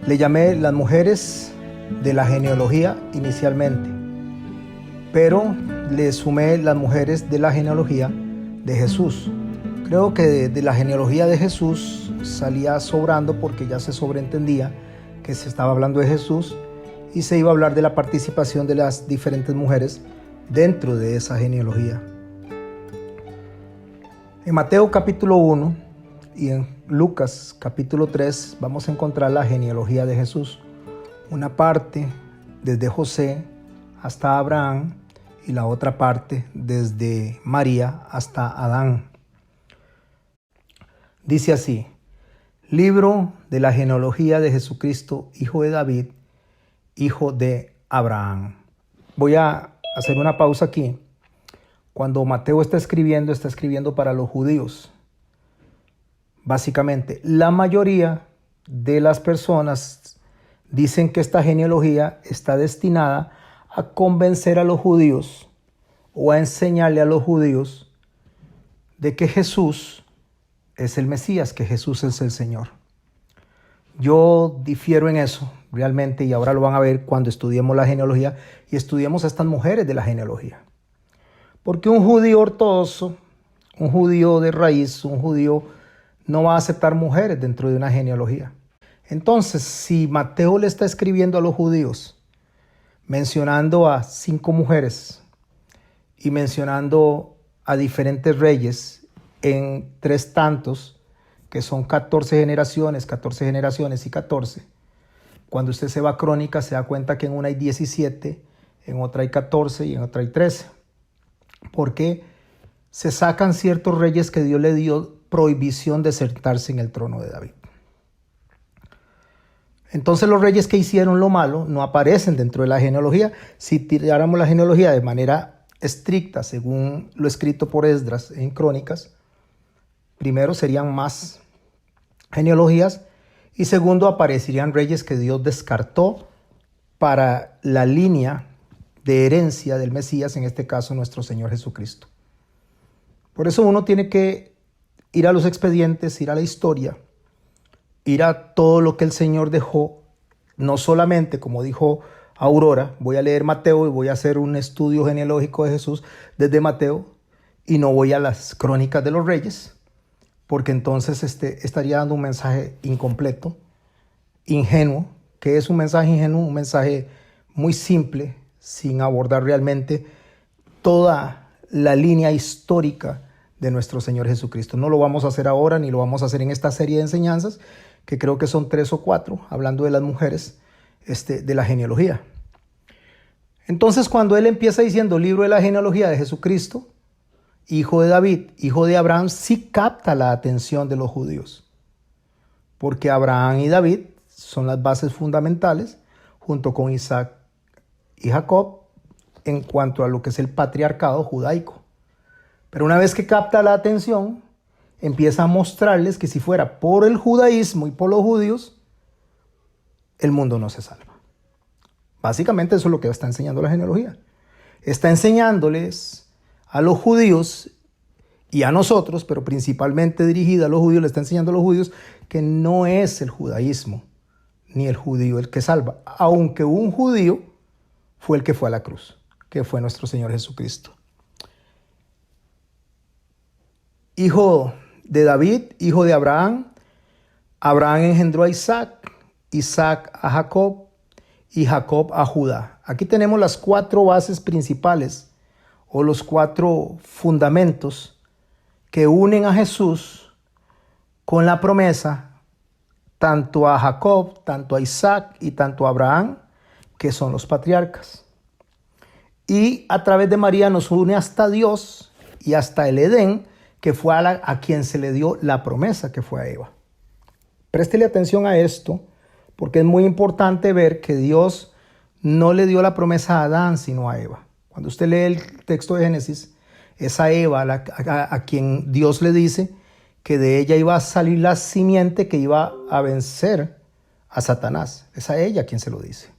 Le llamé las mujeres de la genealogía inicialmente, pero le sumé las mujeres de la genealogía de Jesús. Creo que de la genealogía de Jesús salía sobrando porque ya se sobreentendía que se estaba hablando de Jesús y se iba a hablar de la participación de las diferentes mujeres dentro de esa genealogía. En Mateo capítulo 1 y en Lucas capítulo 3 vamos a encontrar la genealogía de Jesús. Una parte desde José hasta Abraham y la otra parte desde María hasta Adán. Dice así: libro de la genealogía de Jesucristo, hijo de David, hijo de Abraham. Voy a hacer una pausa aquí. Cuando Mateo está escribiendo para los judíos. Básicamente, la mayoría de las personas dicen que esta genealogía está destinada a convencer a los judíos o a enseñarle a los judíos de que Jesús es el Mesías, que Jesús es el Señor. Yo difiero en eso realmente, y ahora lo van a ver cuando estudiemos la genealogía y estudiemos a estas mujeres de la genealogía. Porque un judío ortodoxo, un judío de raíz, un judío no va a aceptar mujeres dentro de una genealogía. Entonces, si Mateo le está escribiendo a los judíos, mencionando a 5 mujeres y mencionando a diferentes reyes en 3 tantos, que son 14 generaciones y 14. Cuando usted se va a Crónicas, se da cuenta que en una hay 17, en otra hay 14 y en otra hay 13. Porque se sacan ciertos reyes que Dios le dio prohibición de sentarse en el trono de David. Entonces los reyes que hicieron lo malo no aparecen dentro de la genealogía. Si tiráramos la genealogía de manera estricta, según lo escrito por Esdras en Crónicas, primero serían más genealogías y segundo aparecerían reyes que Dios descartó para la línea de herencia del Mesías, en este caso nuestro Señor Jesucristo. Por eso uno tiene que ir a los expedientes, ir a la historia, ir a todo lo que el Señor dejó, no solamente, como dijo Aurora, voy a leer Mateo y voy a hacer un estudio genealógico de Jesús desde Mateo y no voy a las crónicas de los reyes, porque entonces estaría dando un mensaje incompleto, ingenuo. ¿Qué es un mensaje ingenuo? Un mensaje muy simple, sin abordar realmente toda la línea histórica de nuestro Señor Jesucristo. No lo vamos a hacer ahora, ni lo vamos a hacer en esta serie de enseñanzas, que creo que son 3 o 4, hablando de las mujeres de la genealogía. Entonces, cuando él empieza diciendo libro de la genealogía de Jesucristo, hijo de David, hijo de Abraham, sí capta la atención de los judíos. Porque Abraham y David son las bases fundamentales, junto con Isaac y Jacob, en cuanto a lo que es el patriarcado judaico. Pero una vez que capta la atención, empieza a mostrarles que si fuera por el judaísmo y por los judíos, el mundo no se salva. Básicamente eso es lo que está enseñando la genealogía. Está enseñándoles a los judíos y a nosotros, pero principalmente dirigida a los judíos, le está enseñando a los judíos que no es el judaísmo ni el judío el que salva, aunque un judío fue el que fue a la cruz, que fue nuestro Señor Jesucristo. Hijo de David, hijo de Abraham. Abraham engendró a Isaac, Isaac a Jacob y Jacob a Judá. Aquí tenemos las 4 bases principales o los 4 fundamentos que unen a Jesús con la promesa tanto a Jacob, tanto a Isaac y tanto a Abraham, que son los patriarcas. Y a través de María nos une hasta Dios y hasta el Edén, que fue a quien se le dio la promesa, que fue a Eva. Préstele atención a esto, porque es muy importante ver que Dios no le dio la promesa a Adán, sino a Eva. Cuando usted lee el texto de Génesis, es a Eva a quien Dios le dice que de ella iba a salir la simiente que iba a vencer a Satanás. Es a ella quien se lo dice,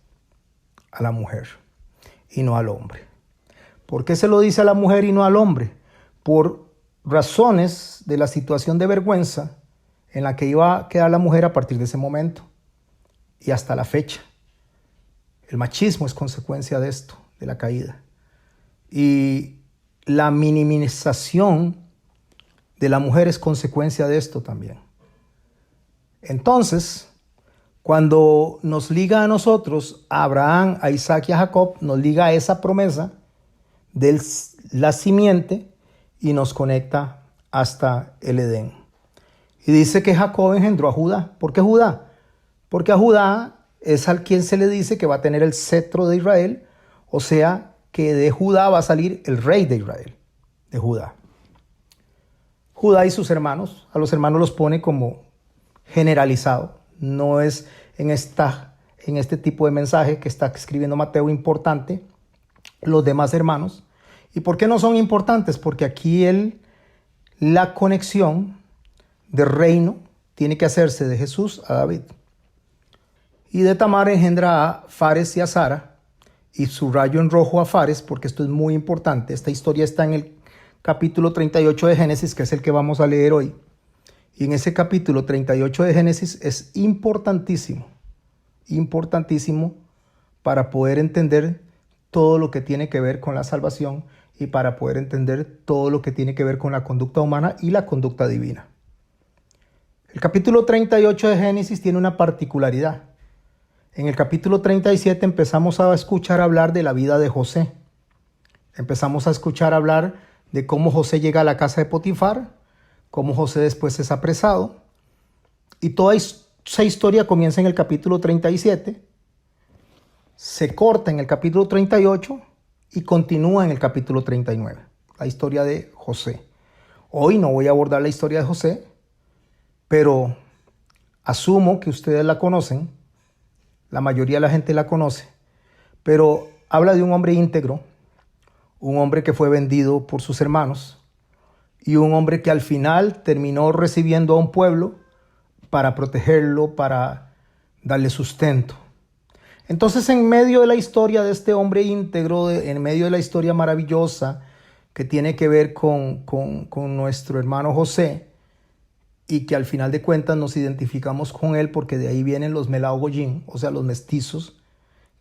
a la mujer, y no al hombre. ¿Por qué se lo dice a la mujer y no al hombre? Por razones de la situación de vergüenza en la que iba a quedar la mujer a partir de ese momento. y hasta la fecha. El machismo es consecuencia de esto, de la caída. Y la minimización de la mujer es consecuencia de esto también. Entonces, cuando nos liga a nosotros, a Abraham, a Isaac y a Jacob, nos liga a esa promesa de la simiente y nos conecta hasta el Edén. Y dice que Jacob engendró a Judá. ¿Por qué Judá? Porque a Judá es al quien se le dice que va a tener el cetro de Israel, o sea, que de Judá va a salir el rey de Israel, de Judá. Judá y sus hermanos, a los hermanos los pone como generalizado, no es en este tipo de mensaje que está escribiendo Mateo importante, los demás hermanos. ¿Y por qué no son importantes? Porque aquí la conexión de reino tiene que hacerse de Jesús a David. Y de Tamar engendra a Fares y a Zara, y subrayo en rojo a Fares porque esto es muy importante. Esta historia está en el capítulo 38 de Génesis, que es el que vamos a leer hoy. Y en ese capítulo 38 de Génesis es importantísimo para poder entender todo lo que tiene que ver con la salvación y para poder entender todo lo que tiene que ver con la conducta humana y la conducta divina. El capítulo 38 de Génesis tiene una particularidad. En el capítulo 37 empezamos a escuchar hablar de la vida de José. Empezamos a escuchar hablar de cómo José llega a la casa de Potifar, cómo José después es apresado. Y toda esa historia comienza en el capítulo 37, se corta en el capítulo 38 y continúa en el capítulo 39, la historia de José. Hoy no voy a abordar la historia de José, pero asumo que ustedes la conocen, la mayoría de la gente la conoce, pero habla de un hombre íntegro, un hombre que fue vendido por sus hermanos y un hombre que al final terminó recibiendo a un pueblo para protegerlo, para darle sustento. Entonces, en medio de la historia de este hombre íntegro, en medio de la historia maravillosa que tiene que ver con nuestro hermano José, y que al final de cuentas nos identificamos con él porque de ahí vienen los Melau Goyim, o sea, los mestizos,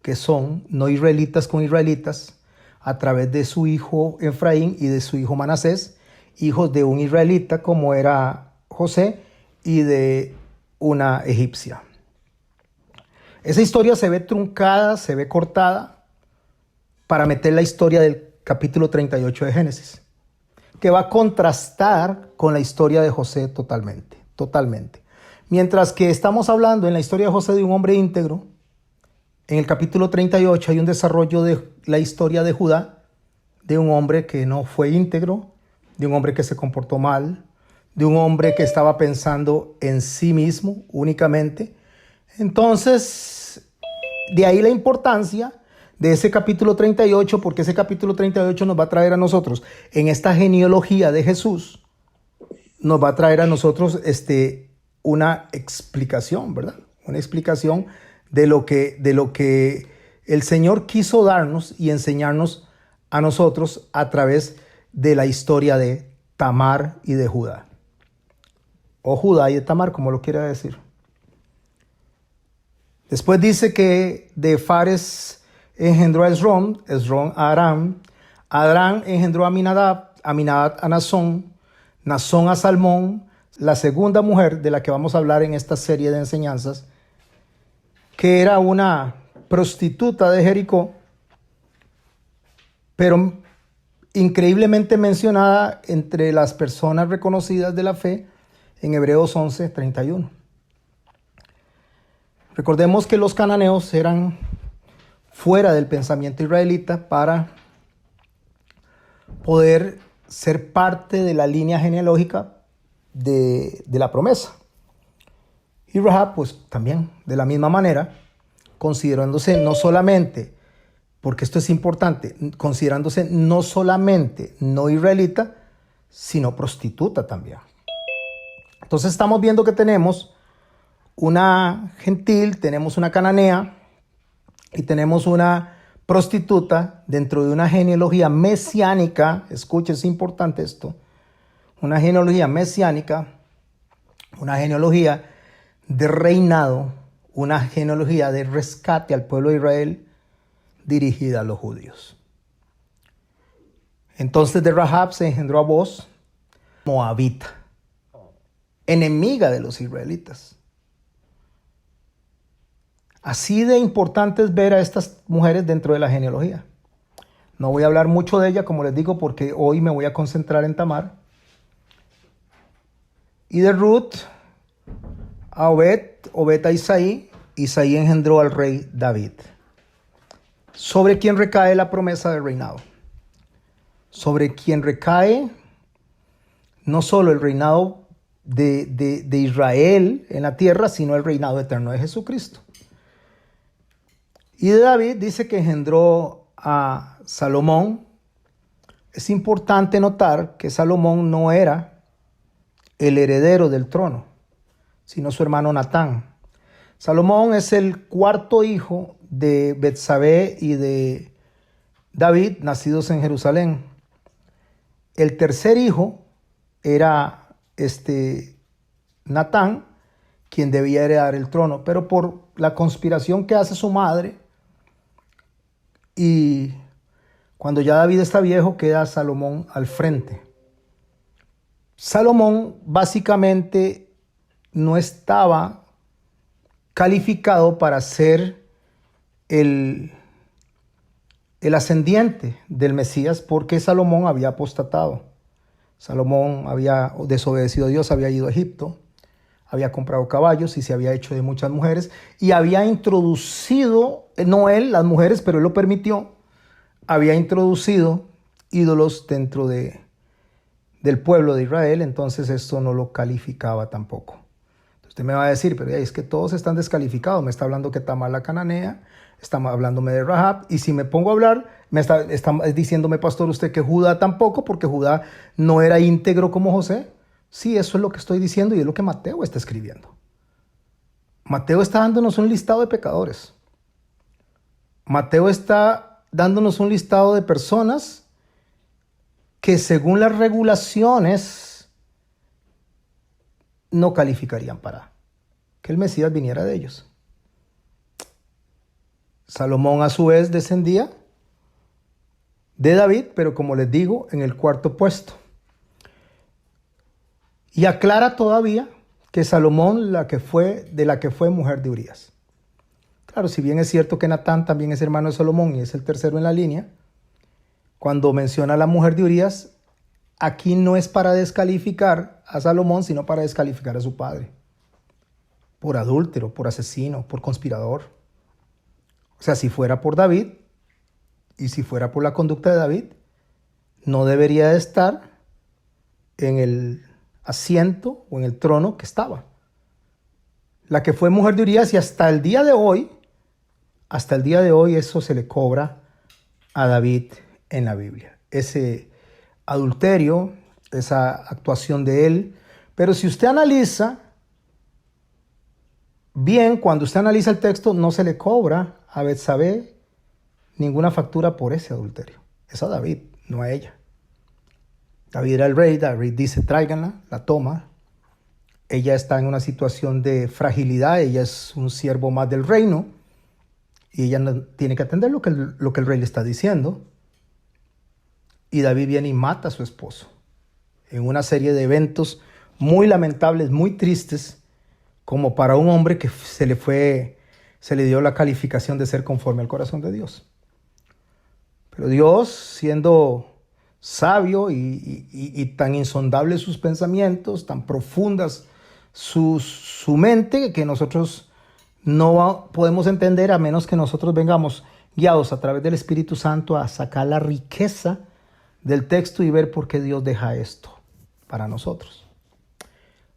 que son no israelitas con israelitas, a través de su hijo Efraín y de su hijo Manasés, hijos de un israelita como era José y de una egipcia. Esa historia se ve truncada, se ve cortada para meter la historia del capítulo 38 de Génesis, que va a contrastar con la historia de José totalmente. Mientras que estamos hablando en la historia de José de un hombre íntegro, en el capítulo 38 hay un desarrollo de la historia de Judá, de un hombre que no fue íntegro, de un hombre que se comportó mal, de un hombre que estaba pensando en sí mismo únicamente. Entonces, de ahí la importancia de ese capítulo 38, porque ese capítulo 38 nos va a traer a nosotros, en esta genealogía de Jesús, nos va a traer a nosotros una explicación, ¿verdad? Una explicación de lo que el Señor quiso darnos y enseñarnos a nosotros a través de la historia de Tamar y de Judá. O Judá y de Tamar, como lo quiera decir. Después dice que de Fares engendró a Esrón, Esrón a Aram, Aram engendró a Aminadab, Aminadab a Nazón, Nazón a Salmón, la segunda mujer de la que vamos a hablar en esta serie de enseñanzas, que era una prostituta de Jericó, pero increíblemente mencionada entre las personas reconocidas de la fe en Hebreos 11:31. Recordemos que los cananeos eran fuera del pensamiento israelita para poder ser parte de la línea genealógica de la promesa. Y Rahab, pues también de la misma manera, considerándose no solamente, porque esto es importante, considerándose no solamente no israelita, sino prostituta también. Entonces estamos viendo que tenemos una gentil, tenemos una cananea y tenemos una prostituta dentro de una genealogía mesiánica. Escuche, es importante esto. Una genealogía mesiánica, una genealogía de reinado, una genealogía de rescate al pueblo de Israel dirigida a los judíos. Entonces de Rahab se engendró a Booz, moabita, enemiga de los israelitas. Así de importante es ver a estas mujeres dentro de la genealogía. No voy a hablar mucho de ella, como les digo, porque hoy me voy a concentrar en Tamar. Y de Ruth a Obed a Isaí. Isaí engendró al rey David, sobre quien recae la promesa del reinado. Sobre quien recae no solo el reinado de Israel en la tierra, sino el reinado eterno de Jesucristo. Y de David dice que engendró a Salomón. Es importante notar que Salomón no era el heredero del trono, sino su hermano Natán. Salomón es el cuarto hijo de Betsabé y de David, nacidos en Jerusalén. El tercer hijo era Natán, quien debía heredar el trono, pero por la conspiración que hace su madre, y cuando ya David está viejo, queda Salomón al frente. Salomón básicamente no estaba calificado para ser el ascendiente del Mesías, porque Salomón había apostatado. Salomón había desobedecido a Dios, había ido a Egipto, había comprado caballos y se había hecho de muchas mujeres y había introducido, no él, las mujeres, pero él lo permitió, había introducido ídolos dentro del pueblo de Israel. Entonces esto no lo calificaba tampoco. Usted me va a decir, pero es que todos están descalificados. Me está hablando que Tamar la cananea, está hablándome de Rahab, y si me pongo a hablar, está diciéndome, pastor, usted que Judá tampoco, porque Judá no era íntegro como José. Sí, eso es lo que estoy diciendo y es lo que Mateo está escribiendo. Mateo está dándonos un listado de pecadores. Mateo está dándonos un listado de personas que según las regulaciones no calificarían para que el Mesías viniera de ellos. Salomón a su vez descendía de David, pero como les digo, en el cuarto puesto. Y aclara todavía que Salomón, de la que fue mujer de Urías. Claro, si bien es cierto que Natán también es hermano de Salomón y es el tercero en la línea, cuando menciona a la mujer de Urías, aquí no es para descalificar a Salomón, sino para descalificar a su padre. Por adúltero, por asesino, por conspirador. O sea, si fuera por David y si fuera por la conducta de David, no debería de estar en el asiento o en el trono que estaba. La que fue mujer de Urías, y hasta el día de hoy eso se le cobra a David en la Biblia. Ese adulterio, esa actuación de él. Pero si usted analiza bien, cuando usted analiza el texto, no se le cobra a Betsabé ninguna factura por ese adulterio. Es a David, no a ella. David era el rey, David dice tráiganla, la toma. Ella está en una situación de fragilidad, ella es un siervo más del reino y ella no tiene que atender lo que el rey le está diciendo. Y David viene y mata a su esposo en una serie de eventos muy lamentables, muy tristes, como para un hombre que se le dio la calificación de ser conforme al corazón de Dios. Pero Dios, siendo sabio y tan insondables sus pensamientos, tan profundas su mente, que nosotros no podemos entender a menos que nosotros vengamos guiados a través del Espíritu Santo a sacar la riqueza del texto y ver por qué Dios deja esto para nosotros.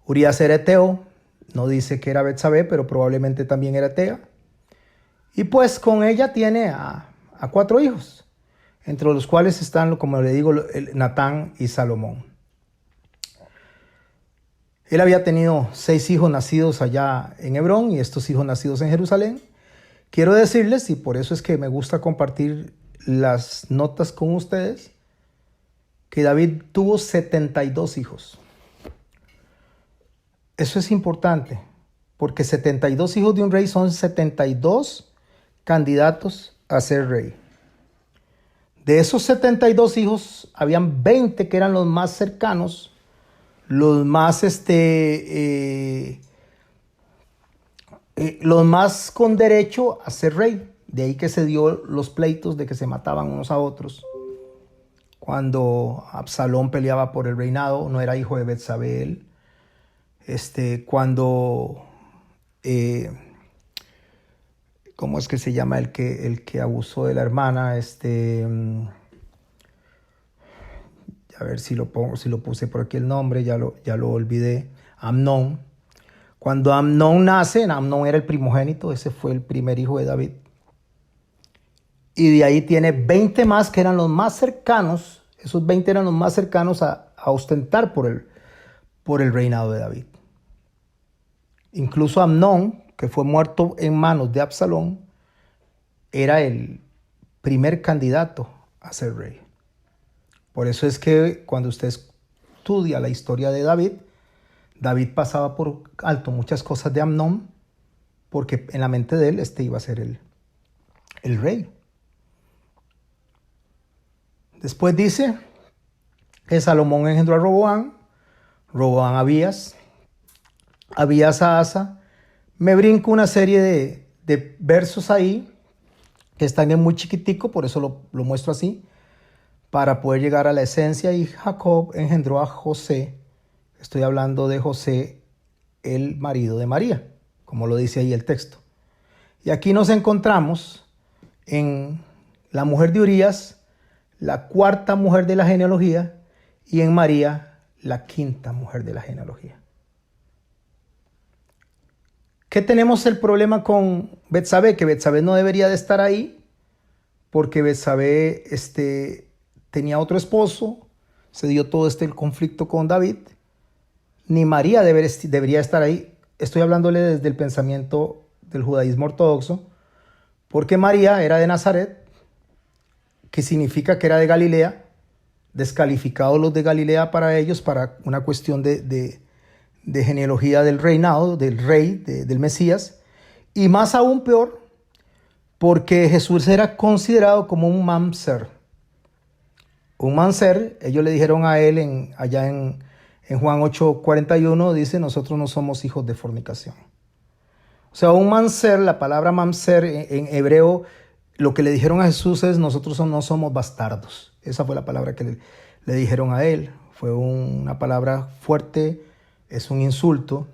Urías era eteo, no dice que era Betsabé, pero probablemente también era etea. Y pues con ella tiene a 4 hijos, entre los cuales están, como le digo, Natán y Salomón. Él había tenido 6 hijos nacidos allá en Hebrón y estos hijos nacidos en Jerusalén. Quiero decirles, y por eso es que me gusta compartir las notas con ustedes, que David tuvo 72 hijos. Eso es importante, porque 72 hijos de un rey son 72 candidatos a ser rey. De esos 72 hijos, habían 20 que eran los más cercanos, los más, los más con derecho a ser rey. De ahí que se dio los pleitos de que se mataban unos a otros. Cuando Absalón peleaba por el reinado, no era hijo de Betsabé él. Cuando, ¿cómo es que se llama el que abusó de la hermana? A ver si lo puse por aquí el nombre, ya lo olvidé. Amnón. Cuando Amnón nace, Amnón era el primogénito, ese fue el primer hijo de David. Y de ahí tiene 20 más que eran los más cercanos, esos 20 eran los más cercanos a ostentar por el reinado de David. Incluso Amnón, que fue muerto en manos de Absalón, era el primer candidato a ser rey. Por eso es que cuando usted estudia la historia de David, David pasaba por alto muchas cosas de Amnón, porque en la mente de él iba a ser el rey. Después dice que Salomón engendró a Roboam, Roboam a Abías, Abías a Asa. Me brinco una serie de versos ahí que están en muy chiquitico, por eso lo muestro así, para poder llegar a la esencia. Y Jacob engendró a José. Estoy hablando de José, el marido de María, como lo dice ahí el texto. Y aquí nos encontramos en la mujer de Urías, la cuarta mujer de la genealogía, y en María, la quinta mujer de la genealogía. ¿Qué tenemos el problema con Betsabé? Que Betsabé no debería de estar ahí, porque Betsabé tenía otro esposo, se dio todo el conflicto con David. Ni María debería estar ahí. Estoy hablándole desde el pensamiento del judaísmo ortodoxo, porque María era de Nazaret, que significa que era de Galilea, descalificados los de Galilea para ellos, para una cuestión de genealogía del reinado, del rey, del Mesías, y más aún peor, porque Jesús era considerado como un mamzer. Un mamzer, ellos le dijeron a él allá en Juan 8:41, dice, nosotros no somos hijos de fornicación. O sea, un mamzer, la palabra mamzer en hebreo, lo que le dijeron a Jesús es, nosotros no somos bastardos. Esa fue la palabra que le dijeron a él. Fue una palabra fuerte, es un insulto.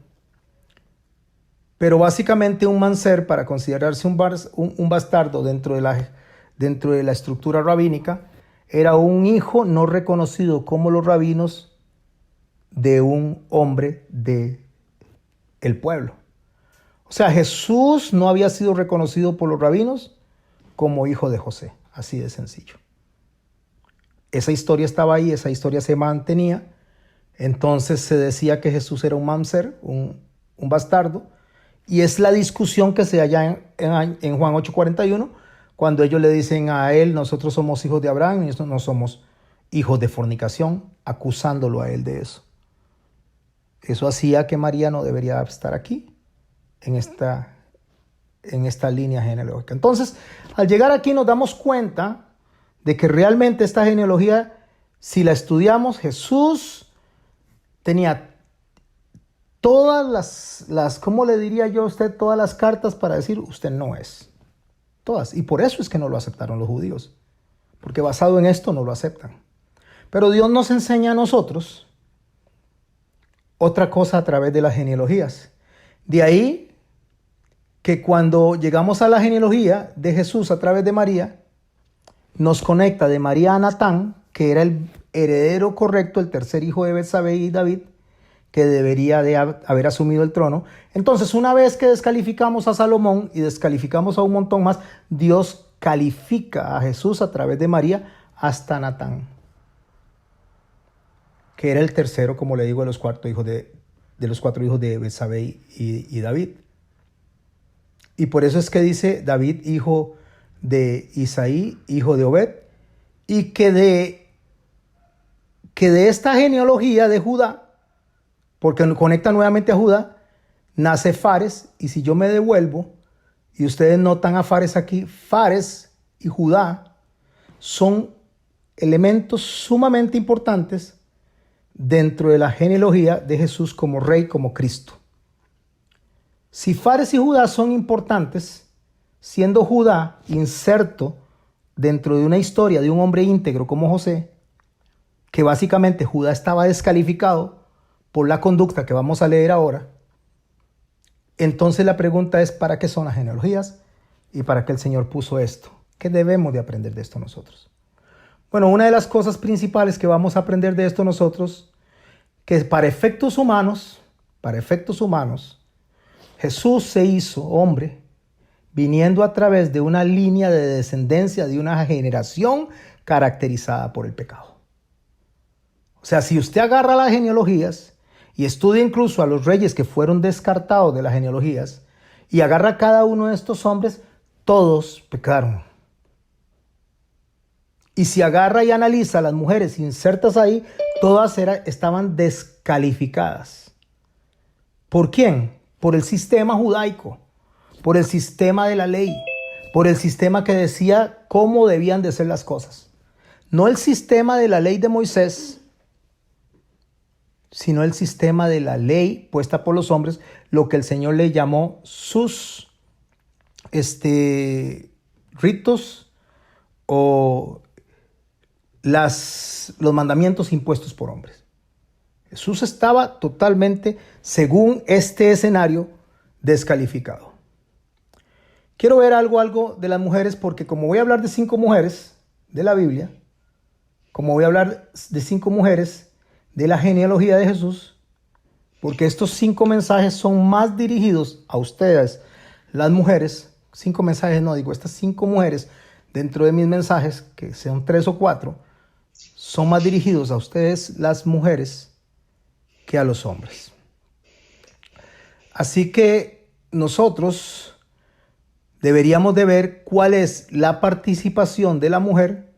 Pero básicamente un mamzer, para considerarse un bastardo dentro de la estructura rabínica, era un hijo no reconocido como los rabinos de un hombre del pueblo. O sea, Jesús no había sido reconocido por los rabinos como hijo de José, así de sencillo. Esa historia estaba ahí, esa historia se mantenía. Entonces se decía que Jesús era un mamzer, un bastardo, y es la discusión que se halla en Juan 8:41, cuando ellos le dicen a él, nosotros somos hijos de Abraham y nosotros no somos hijos de fornicación, acusándolo a él de eso. Eso hacía que María no debería estar aquí, en esta línea genealógica. Entonces, al llegar aquí nos damos cuenta de que realmente esta genealogía, si la estudiamos, Jesús tenía todas las ¿cómo le diría yo a usted? Todas las cartas para decir, usted no es. Todas. Y por eso es que no lo aceptaron los judíos. Porque basado en esto no lo aceptan. Pero Dios nos enseña a nosotros otra cosa a través de las genealogías. De ahí que cuando llegamos a la genealogía de Jesús a través de María, nos conecta de María a Natán, que era el heredero correcto, el tercer hijo de Betsabé y David, que debería de haber asumido el trono. Entonces, una vez que descalificamos a Salomón y descalificamos a un montón más, Dios califica a Jesús a través de María hasta Natán, que era el tercero, como le digo, de los cuatro hijos de Betsabé y David. Y por eso es que dice David, hijo de Isaí, hijo de Obed, y que de esta genealogía de Judá, porque conecta nuevamente a Judá, nace Fares, y si yo me devuelvo, y ustedes notan a Fares aquí, Fares y Judá son elementos sumamente importantes dentro de la genealogía de Jesús como rey, como Cristo. Si Fares y Judá son importantes, siendo Judá inserto dentro de una historia de un hombre íntegro como José, que básicamente Judá estaba descalificado por la conducta que vamos a leer ahora, entonces la pregunta es, ¿para qué son las genealogías? ¿Y para qué el Señor puso esto? ¿Qué debemos de aprender de esto nosotros? Bueno, una de las cosas principales que vamos a aprender de esto nosotros, que para efectos humanos, Jesús se hizo hombre, viniendo a través de una línea de descendencia de una generación caracterizada por el pecado. O sea, si usted agarra las genealogías y estudia incluso a los reyes que fueron descartados de las genealogías y agarra a cada uno de estos hombres, todos pecaron. Y si agarra y analiza a las mujeres insertas ahí, todas estaban descalificadas. ¿Por quién? Por el sistema judaico, por el sistema de la ley, por el sistema que decía cómo debían de ser las cosas. No el sistema de la ley de Moisés, sino el sistema de la ley puesta por los hombres, lo que el Señor le llamó sus ritos o los mandamientos impuestos por hombres. Jesús estaba totalmente, según este escenario, descalificado. Quiero ver algo de las mujeres, porque como voy a hablar de 5 mujeres de la Biblia, como voy a hablar de 5 mujeres de la genealogía de Jesús, porque estos 5 mensajes son más dirigidos a ustedes, las mujeres. 5 mensajes, no digo, estas 5 mujeres dentro de mis mensajes, que sean 3 o 4, son más dirigidos a ustedes, las mujeres, que a los hombres. Así que nosotros deberíamos de ver cuál es la participación de la mujer,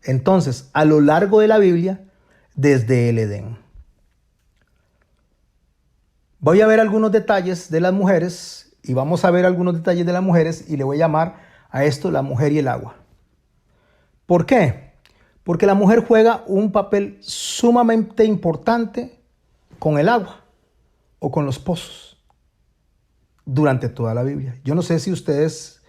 entonces, a lo largo de la Biblia, desde el Edén. Voy a ver algunos detalles de las mujeres y vamos a ver algunos detalles de las mujeres y le voy a llamar a esto la mujer y el agua. ¿Por qué? Porque la mujer juega un papel sumamente importante con el agua o con los pozos durante toda la Biblia. Yo no sé si ustedes,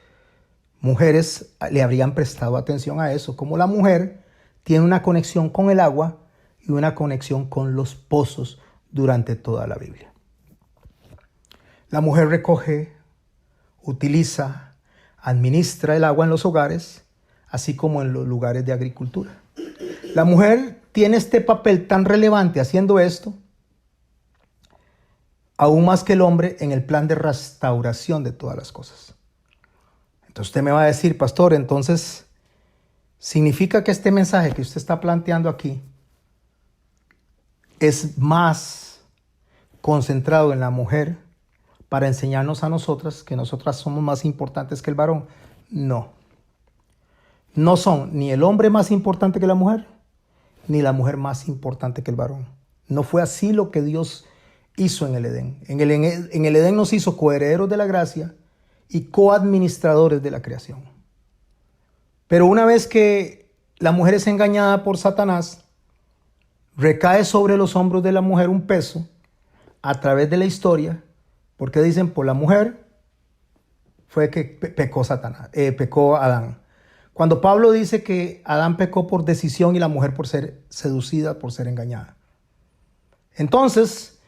mujeres, le habrían prestado atención a eso, como la mujer tiene una conexión con el agua y una conexión con los pozos durante toda la Biblia. La mujer recoge, utiliza, administra el agua en los hogares, así como en los lugares de agricultura. La mujer tiene este papel tan relevante haciendo esto, aún más que el hombre, en el plan de restauración de todas las cosas. Entonces usted me va a decir, pastor, entonces, ¿significa que este mensaje que usted está planteando aquí es más concentrado en la mujer para enseñarnos a nosotras que nosotras somos más importantes que el varón? No. No son ni el hombre más importante que la mujer, ni la mujer más importante que el varón. No fue así lo que Dios hizo en el Edén. En el Edén nos hizo coherederos de la gracia y coadministradores de la creación. Pero una vez que la mujer es engañada por Satanás, recae sobre los hombros de la mujer un peso a través de la historia, porque dicen por la mujer fue que pecó Adán. Cuando Pablo dice que Adán pecó por decisión y la mujer por ser seducida, por ser engañada. Entonces,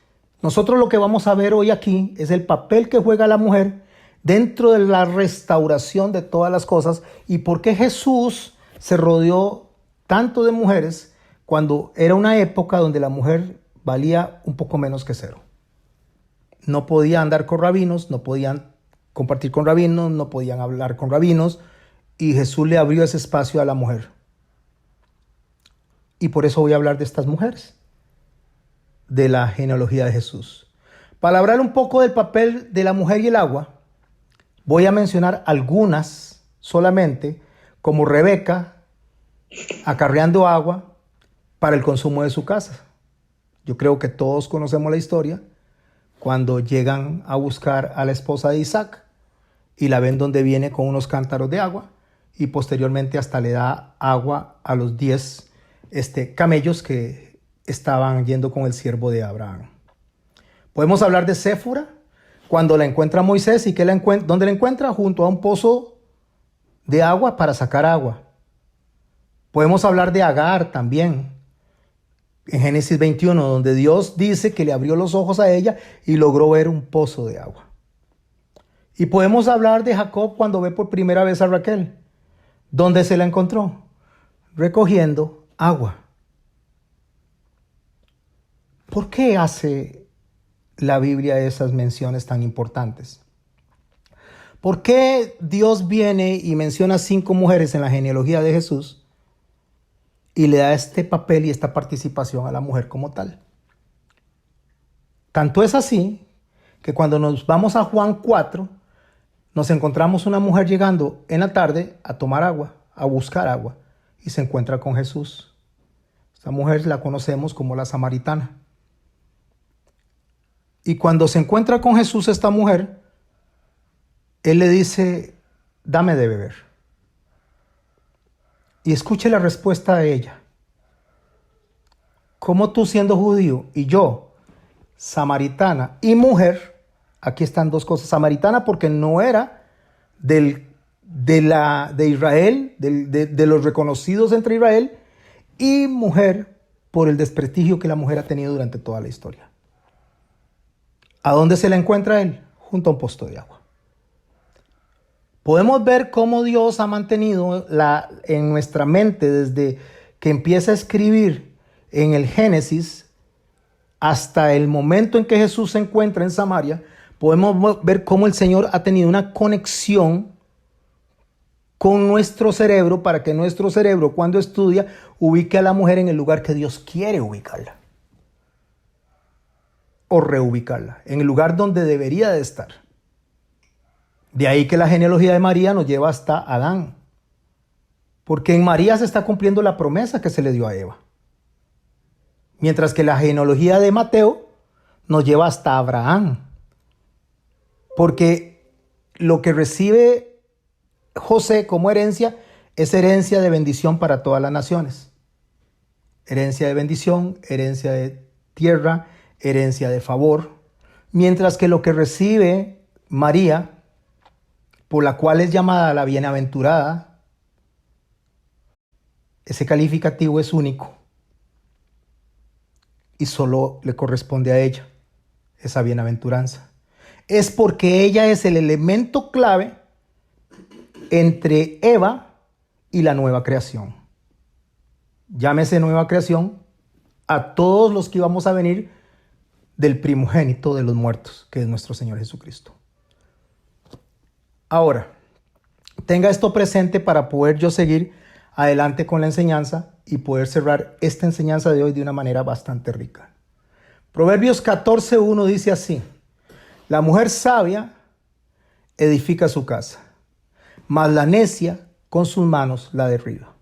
nosotros lo que vamos a ver hoy aquí es el papel que juega la mujer dentro de la restauración de todas las cosas y por qué Jesús se rodeó tanto de mujeres cuando era una época donde la mujer valía un poco menos que cero. No podía andar con rabinos, no podían compartir con rabinos, no podían hablar con rabinos, y Jesús le abrió ese espacio a la mujer. Y por eso voy a hablar de estas mujeres, de la genealogía de Jesús. Para hablar un poco del papel de la mujer y el agua, voy a mencionar algunas solamente, como Rebeca acarreando agua para el consumo de su casa. Yo creo que todos conocemos la historia, cuando llegan a buscar a la esposa de Isaac y la ven donde viene con unos cántaros de agua y posteriormente hasta le da agua a los 10 camellos que estaban yendo con el siervo de Abraham. Podemos hablar de Séfora, cuando la encuentra Moisés y que ¿dónde la encuentra? Junto a un pozo de agua para sacar agua. Podemos hablar de Agar también, en Génesis 21, donde Dios dice que le abrió los ojos a ella y logró ver un pozo de agua. Y podemos hablar de Jacob cuando ve por primera vez a Raquel. ¿Dónde se la encontró? Recogiendo agua. ¿Por qué hace la Biblia esas menciones tan importantes? ¿Por qué Dios viene y menciona 5 mujeres en la genealogía de Jesús y le da este papel y esta participación a la mujer como tal? Tanto es así que cuando nos vamos a Juan 4, nos encontramos una mujer llegando en la tarde a tomar agua, a buscar agua, y se encuentra con Jesús. Esta mujer la conocemos como la samaritana. Y cuando se encuentra con Jesús esta mujer, él le dice, dame de beber. Y escuche la respuesta de ella. ¿Cómo tú siendo judío y yo, samaritana y mujer? Aquí están 2 cosas. Samaritana porque no era de Israel, de los reconocidos entre Israel, y mujer por el desprestigio que la mujer ha tenido durante toda la historia. ¿A dónde se la encuentra él? Junto a un pozo de agua. Podemos ver cómo Dios ha mantenido en nuestra mente desde que empieza a escribir en el Génesis hasta el momento en que Jesús se encuentra en Samaria. Podemos ver cómo el Señor ha tenido una conexión con nuestro cerebro para que nuestro cerebro, cuando estudia, ubique a la mujer en el lugar que Dios quiere ubicarla. O reubicarla, en el lugar donde debería de estar. De ahí que la genealogía de María nos lleva hasta Adán. Porque en María se está cumpliendo la promesa que se le dio a Eva. Mientras que la genealogía de Mateo nos lleva hasta Abraham. Porque lo que recibe José como herencia es herencia de bendición para todas las naciones. Herencia de bendición, herencia de tierra, herencia de favor. Mientras que lo que recibe María, por la cual es llamada la bienaventurada, ese calificativo es único y solo le corresponde a ella esa bienaventuranza. Es porque ella es el elemento clave entre Eva y la nueva creación. Llámese nueva creación a todos los que íbamos a venir del primogénito de los muertos, que es nuestro Señor Jesucristo. Ahora, tenga esto presente para poder yo seguir adelante con la enseñanza y poder cerrar esta enseñanza de hoy de una manera bastante rica. Proverbios 14:1 dice así: la mujer sabia edifica su casa, mas la necia con sus manos la derriba.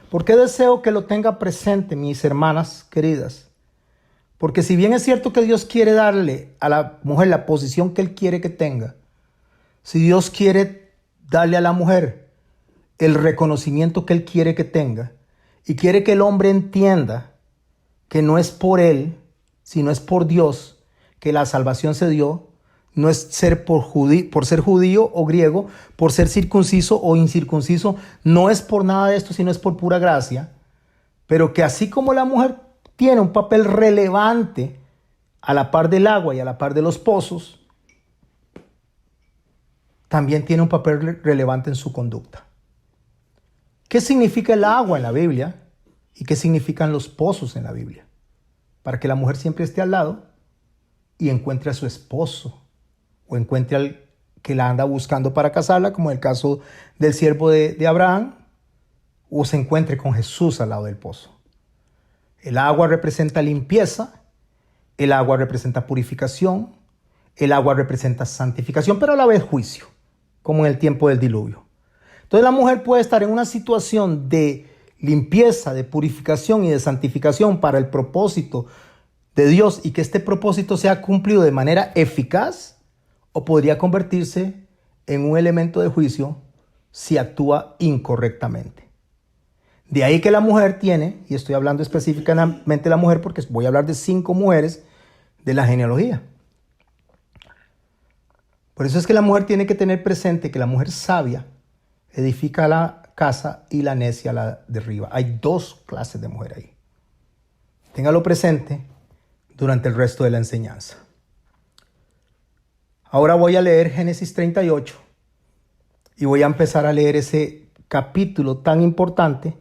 ¿Por qué deseo que lo tenga presente, mis hermanas queridas? Porque si bien es cierto que Dios quiere darle a la mujer la posición que Él quiere que tenga, si Dios quiere darle a la mujer el reconocimiento que Él quiere que tenga y quiere que el hombre entienda que no es por él, sino es por Dios que la salvación se dio, no es ser por ser judío o griego, por ser circunciso o incircunciso, no es por nada de esto, sino es por pura gracia, pero que así como la mujer tiene un papel relevante a la par del agua y a la par de los pozos, también tiene un papel relevante en su conducta. ¿Qué significa el agua en la Biblia? ¿Y qué significan los pozos en la Biblia? Para que la mujer siempre esté al lado y encuentre a su esposo o encuentre al que la anda buscando para casarla, como en el caso del siervo de Abraham, o se encuentre con Jesús al lado del pozo. El agua representa limpieza, el agua representa purificación, el agua representa santificación, pero a la vez juicio, como en el tiempo del diluvio. Entonces la mujer puede estar en una situación de limpieza, de purificación y de santificación para el propósito de Dios y que este propósito sea cumplido de manera eficaz, o podría convertirse en un elemento de juicio si actúa incorrectamente. De ahí que la mujer tiene, y estoy hablando específicamente de la mujer porque voy a hablar de 5 mujeres de la genealogía. Por eso es que la mujer tiene que tener presente que la mujer sabia edifica la casa y la necia la derriba. Hay 2 clases de mujer ahí. Téngalo presente durante el resto de la enseñanza. Ahora voy a leer Génesis 38 y voy a empezar a leer ese capítulo tan importante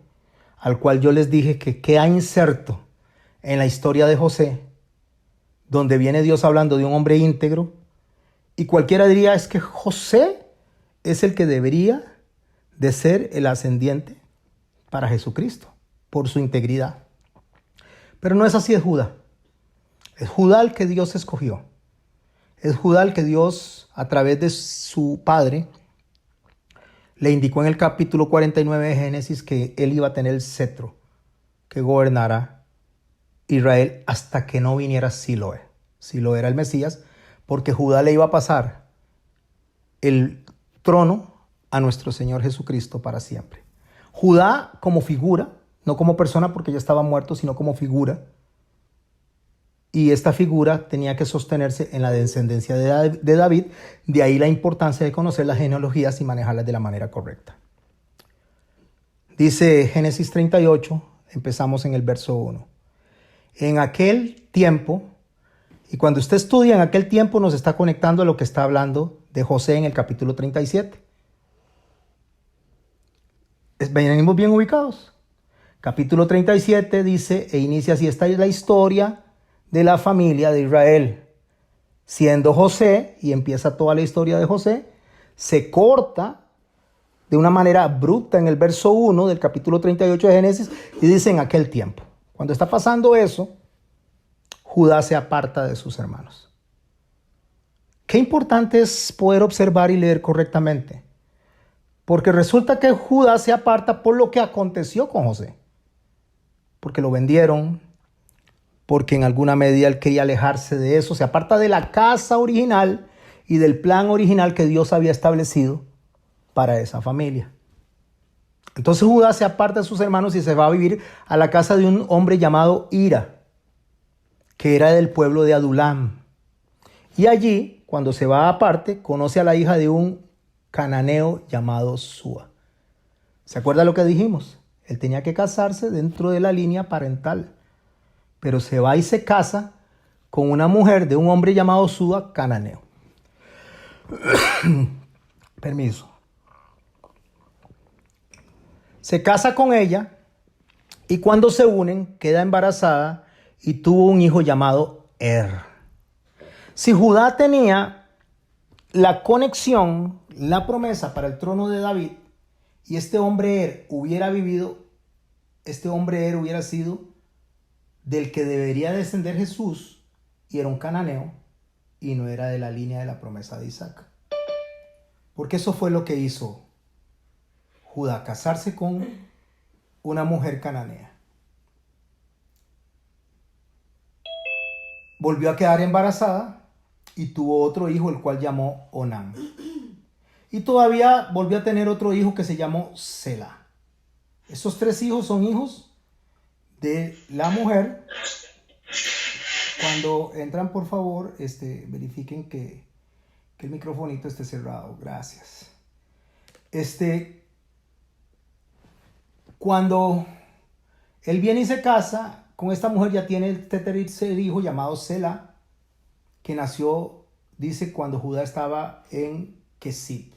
al cual yo les dije que queda inserto en la historia de José, donde viene Dios hablando de un hombre íntegro, y cualquiera diría es que José es el que debería de ser el ascendiente para Jesucristo por su integridad. Pero no es así de Judá. Es Judá el que Dios escogió. Es Judá el que Dios, a través de su padre, le indicó en el capítulo 49 de Génesis que él iba a tener el cetro que gobernara Israel hasta que no viniera Siloé. Siloé era el Mesías, porque Judá le iba a pasar el trono a nuestro Señor Jesucristo para siempre. Judá como figura, no como persona porque ya estaba muerto, sino como figura. Y esta figura tenía que sostenerse en la descendencia de David. De ahí la importancia de conocer las genealogías y manejarlas de la manera correcta. Dice Génesis 38, empezamos en el verso 1. En aquel tiempo, y cuando usted estudia en aquel tiempo nos está conectando a lo que está hablando de José en el capítulo 37. Venimos bien ubicados. Capítulo 37 dice, e inicia así, esta es la historia de la familia de Israel. Siendo José, y empieza toda la historia de José, se corta de una manera abrupta en el verso 1 del capítulo 38 de Génesis y dice en aquel tiempo. Cuando está pasando eso, Judá se aparta de sus hermanos. Qué importante es poder observar y leer correctamente, porque resulta que Judá se aparta por lo que aconteció con José, porque lo vendieron, porque en alguna medida él quería alejarse de eso, se aparta de la casa original y del plan original que Dios había establecido para esa familia. Entonces Judá se aparta de sus hermanos y se va a vivir a la casa de un hombre llamado Hira, que era del pueblo de Adulam. Y allí, cuando se va aparte, conoce a la hija de un cananeo llamado Súa. ¿Se acuerda lo que dijimos? Él tenía que casarse dentro de la línea parental, pero se va y se casa con una mujer de un hombre llamado Súa, cananeo. Permiso. Se casa con ella y cuando se unen queda embarazada y tuvo un hijo llamado Si Judá tenía la conexión, la promesa para el trono de David, y este hombre hubiera vivido, este hombre hubiera sido del que debería descender Jesús, y era un cananeo, y no era de la línea de la promesa de Isaac. Porque eso fue lo que hizo Judá, casarse con una mujer cananea. Volvió a quedar embarazada y tuvo otro hijo, el cual llamó Onán. Y todavía volvió a tener otro hijo que se llamó Sela. Esos 3 hijos son hijos de la mujer. Cuando entran, por favor, verifiquen que el microfonito esté cerrado. Gracias. Cuando él viene y se casa con esta mujer, ya tiene el tercer hijo llamado Sela, que nació, dice, cuando Judá estaba en Kesib.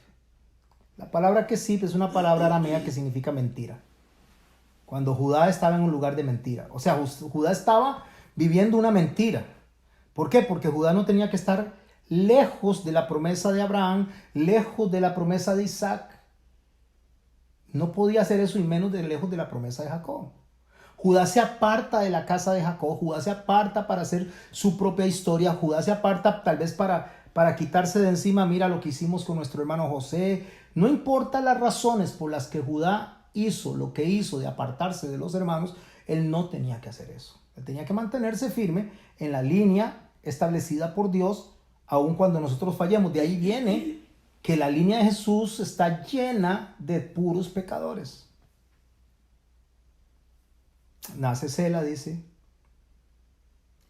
La palabra Kesib es una palabra aramea que significa mentira. Cuando Judá estaba en un lugar de mentira. O sea, Judá estaba viviendo una mentira. ¿Por qué? Porque Judá no tenía que estar lejos de la promesa de Abraham, lejos de la promesa de Isaac. No podía hacer eso y menos de lejos de la promesa de Jacob. Judá se aparta de la casa de Jacob. Judá se aparta para hacer su propia historia. Judá se aparta tal vez para quitarse de encima, mira lo que hicimos con nuestro hermano José. No importa las razones por las que Judá hizo lo que hizo de apartarse de los hermanos, él no tenía que hacer eso. Él tenía que mantenerse firme en la línea establecida por Dios, aun cuando nosotros fallemos. De ahí viene que la línea de Jesús está llena de puros pecadores. Nace Sela, dice.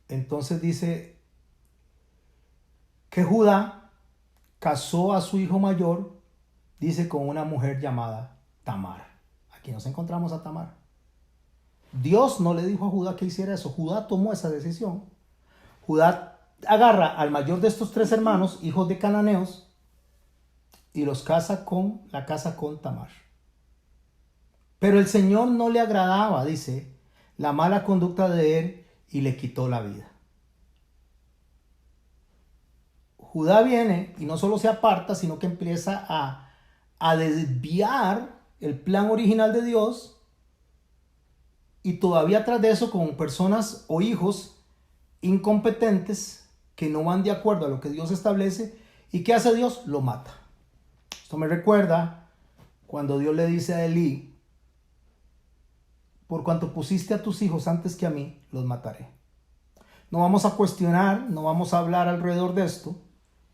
Entonces dice que Judá casó a su hijo mayor, dice, con una mujer llamada Tamar. Aquí nos encontramos a Tamar. Dios no le dijo a Judá que hiciera eso. Judá tomó esa decisión. Judá agarra al mayor de estos 3 hermanos, hijos de cananeos, y los casa con Tamar. Pero el Señor no le agradaba, dice, la mala conducta de él y le quitó la vida. Judá viene y no solo se aparta, sino que empieza a desviar el plan original de Dios, y todavía tras de eso con personas o hijos incompetentes que no van de acuerdo a lo que Dios establece. ¿Y qué hace Dios? Lo mata. Esto me recuerda cuando Dios le dice a Elí: por cuanto pusiste a tus hijos antes que a mí, los mataré. No vamos a cuestionar, no vamos a hablar alrededor de esto,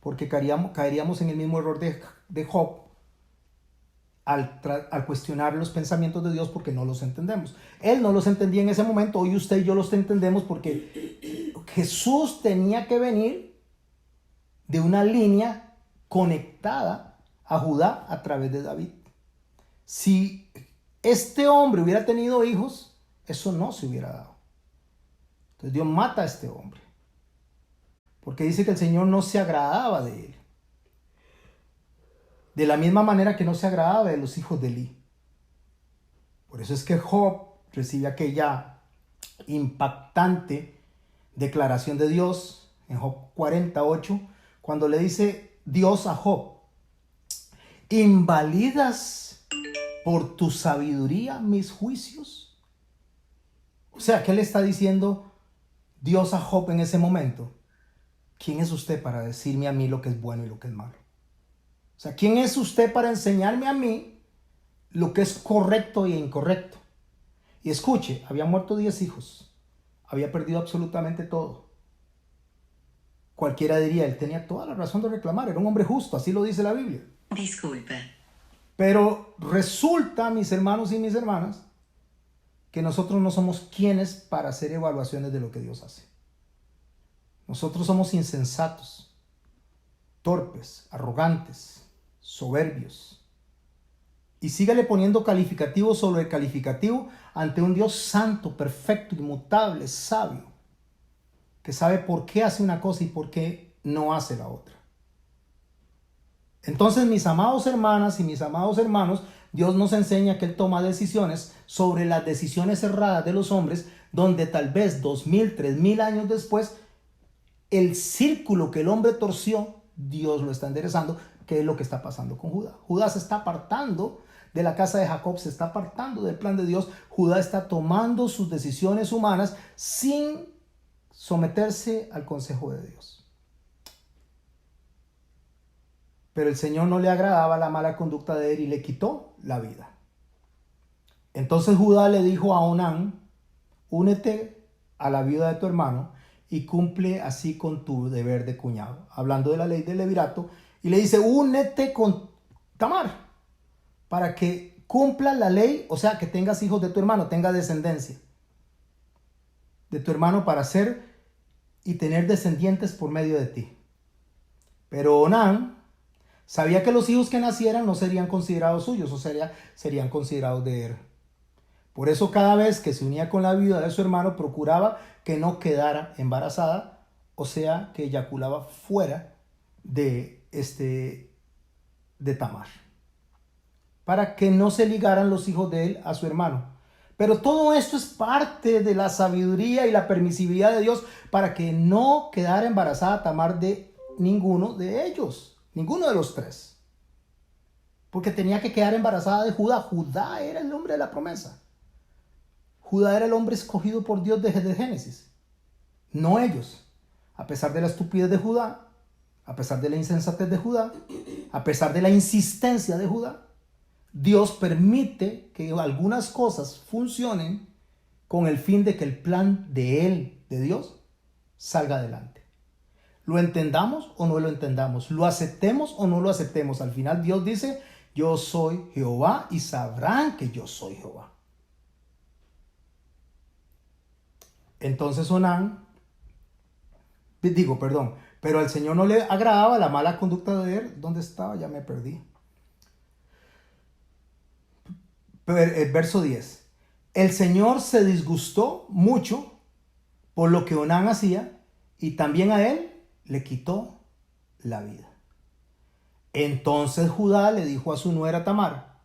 porque caeríamos en el mismo error de Job al cuestionar los pensamientos de Dios, porque no los entendemos. Él no los entendía en ese momento, hoy usted y yo los entendemos, porque Jesús tenía que venir de una línea conectada a Judá a través de David. Si este hombre hubiera tenido hijos, eso no se hubiera dado. Entonces Dios mata a este hombre, porque dice que el Señor no se agradaba de él. De la misma manera que no se agradaba de los hijos de Elí. Por eso es que Job recibe aquella impactante declaración de Dios en Job 48, cuando le dice Dios a Job: ¿invalidas por tu sabiduría mis juicios? O sea, ¿qué le está diciendo Dios a Job en ese momento? ¿Quién es usted para decirme a mí lo que es bueno y lo que es malo? O sea, ¿quién es usted para enseñarme a mí lo que es correcto e incorrecto? Y escuche, había muerto 10 hijos. Había perdido absolutamente todo. Cualquiera diría, él tenía toda la razón de reclamar. Era un hombre justo, así lo dice la Biblia. Disculpe. Pero resulta, mis hermanos y mis hermanas, que nosotros no somos quienes para hacer evaluaciones de lo que Dios hace. Nosotros somos insensatos, torpes, arrogantes, soberbios. Y sígale poniendo calificativo sobre el calificativo ante un Dios santo, perfecto, inmutable, sabio, que sabe por qué hace una cosa y por qué no hace la otra. Entonces, mis amados hermanas y mis amados hermanos, Dios nos enseña que Él toma decisiones sobre las decisiones erradas de los hombres, donde tal vez 2000, 3000 años después, el círculo que el hombre torció, Dios lo está enderezando, que es lo que está pasando con Judá. Judá se está apartando de la casa de Jacob, se está apartando del plan de Dios. Judá está tomando sus decisiones humanas sin someterse al consejo de Dios. Pero el Señor no le agradaba la mala conducta de él y le quitó la vida. Entonces Judá le dijo a Onán: únete a la viuda de tu hermano y cumple así con tu deber de cuñado. Hablando de la ley del levirato, y le dice: únete con Tamar para que cumpla la ley, o sea, que tengas hijos de tu hermano, tenga descendencia de tu hermano para ser y tener descendientes por medio de ti. Pero Onán sabía que los hijos que nacieran no serían considerados suyos, o sea, serían considerados de él. Por eso cada vez que se unía con la viuda de su hermano, procuraba que no quedara embarazada, o sea, que eyaculaba fuera de Tamar, para que no se ligaran los hijos de él a su hermano. Pero todo esto es parte de la sabiduría y la permisividad de Dios para que no quedara embarazada Tamar de ninguno de ellos, ninguno de los 3. Porque tenía que quedar embarazada de Judá. Judá era el hombre de la promesa. Judá era el hombre escogido por Dios desde Génesis, no ellos. A pesar de la estupidez de Judá, a pesar de la insensatez de Judá, a pesar de la insistencia de Judá, Dios permite que algunas cosas funcionen con el fin de que el plan de él, de Dios, salga adelante. Lo entendamos o no lo entendamos, lo aceptemos o no lo aceptemos. Al final Dios dice, yo soy Jehová y sabrán que yo soy Jehová. Entonces pero al Señor no le agradaba la mala conducta de él. ¿Dónde estaba? Ya me perdí. Verso 10. El Señor se disgustó mucho por lo que Onán hacía y también a él le quitó la vida. Entonces Judá le dijo a su nuera Tamar,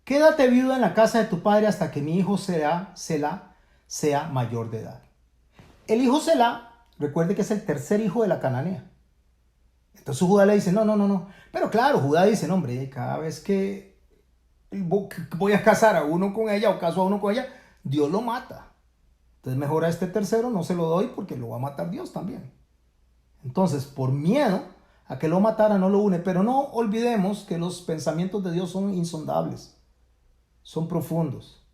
quédate viuda en la casa de tu padre hasta que mi hijo Selá sea mayor de edad. El hijo Selá, recuerde que es el tercer hijo de la cananea. Entonces Judá le dice, no. Pero claro, Judá dice, no, hombre, cada vez que voy a casar a uno con ella o caso a uno con ella, Dios lo mata. Entonces mejor a este tercero no se lo doy porque lo va a matar Dios también. Entonces, por miedo a que lo matara, no lo une. Pero no olvidemos que los pensamientos de Dios son insondables, son profundos.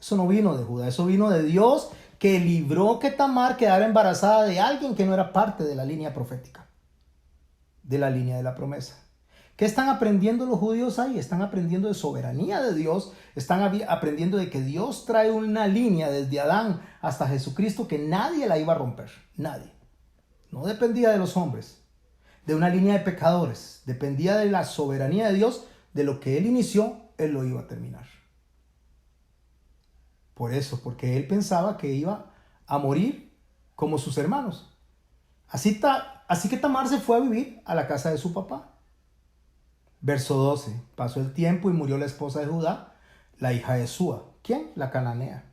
Eso no vino de Judá, eso vino de Dios, que libró que Tamar quedara embarazada de alguien que no era parte de la línea profética, de la línea de la promesa. ¿Qué están aprendiendo los judíos ahí? Están aprendiendo de soberanía de Dios, están aprendiendo de que Dios trae una línea desde Adán hasta Jesucristo que nadie la iba a romper, nadie. No dependía de los hombres, de una línea de pecadores, dependía de la soberanía de Dios, de lo que Él inició, Él lo iba a terminar. Por eso, porque Él pensaba que iba a morir como sus hermanos. Así que Tamar se fue a vivir a la casa de su papá. Verso 12. Pasó el tiempo y murió la esposa de Judá, la hija de Súa. ¿Quién? La cananea.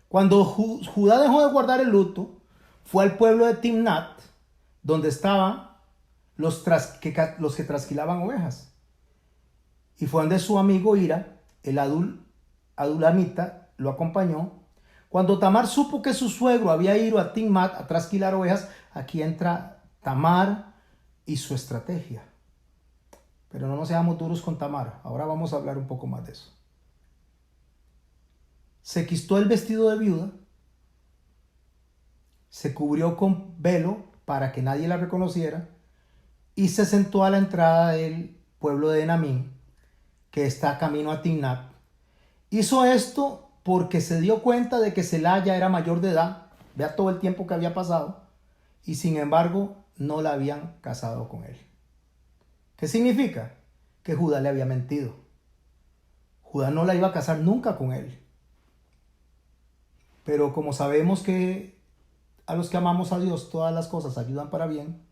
Cuando Judá dejó de guardar el luto, fue al pueblo de Timnat, donde estaban los que trasquilaban ovejas. Y fue donde su amigo Hira, el adulamita, lo acompañó. Cuando Tamar supo que su suegro había ido a Timnat a trasquilar ovejas, aquí entra Tamar y su estrategia. Pero no nos seamos duros con Tamar. Ahora vamos a hablar un poco más de eso. Se quitó el vestido de viuda, se cubrió con velo para que nadie la reconociera y se sentó a la entrada del pueblo de Enamín, que está camino a Timnat. Hizo esto porque se dio cuenta de que Selá ya era mayor de edad, vea todo el tiempo que había pasado, y sin embargo no la habían casado con él. ¿Qué significa? Que Judá le había mentido. Judá no la iba a casar nunca con él. Pero como sabemos que a los que amamos a Dios todas las cosas ayudan para bien,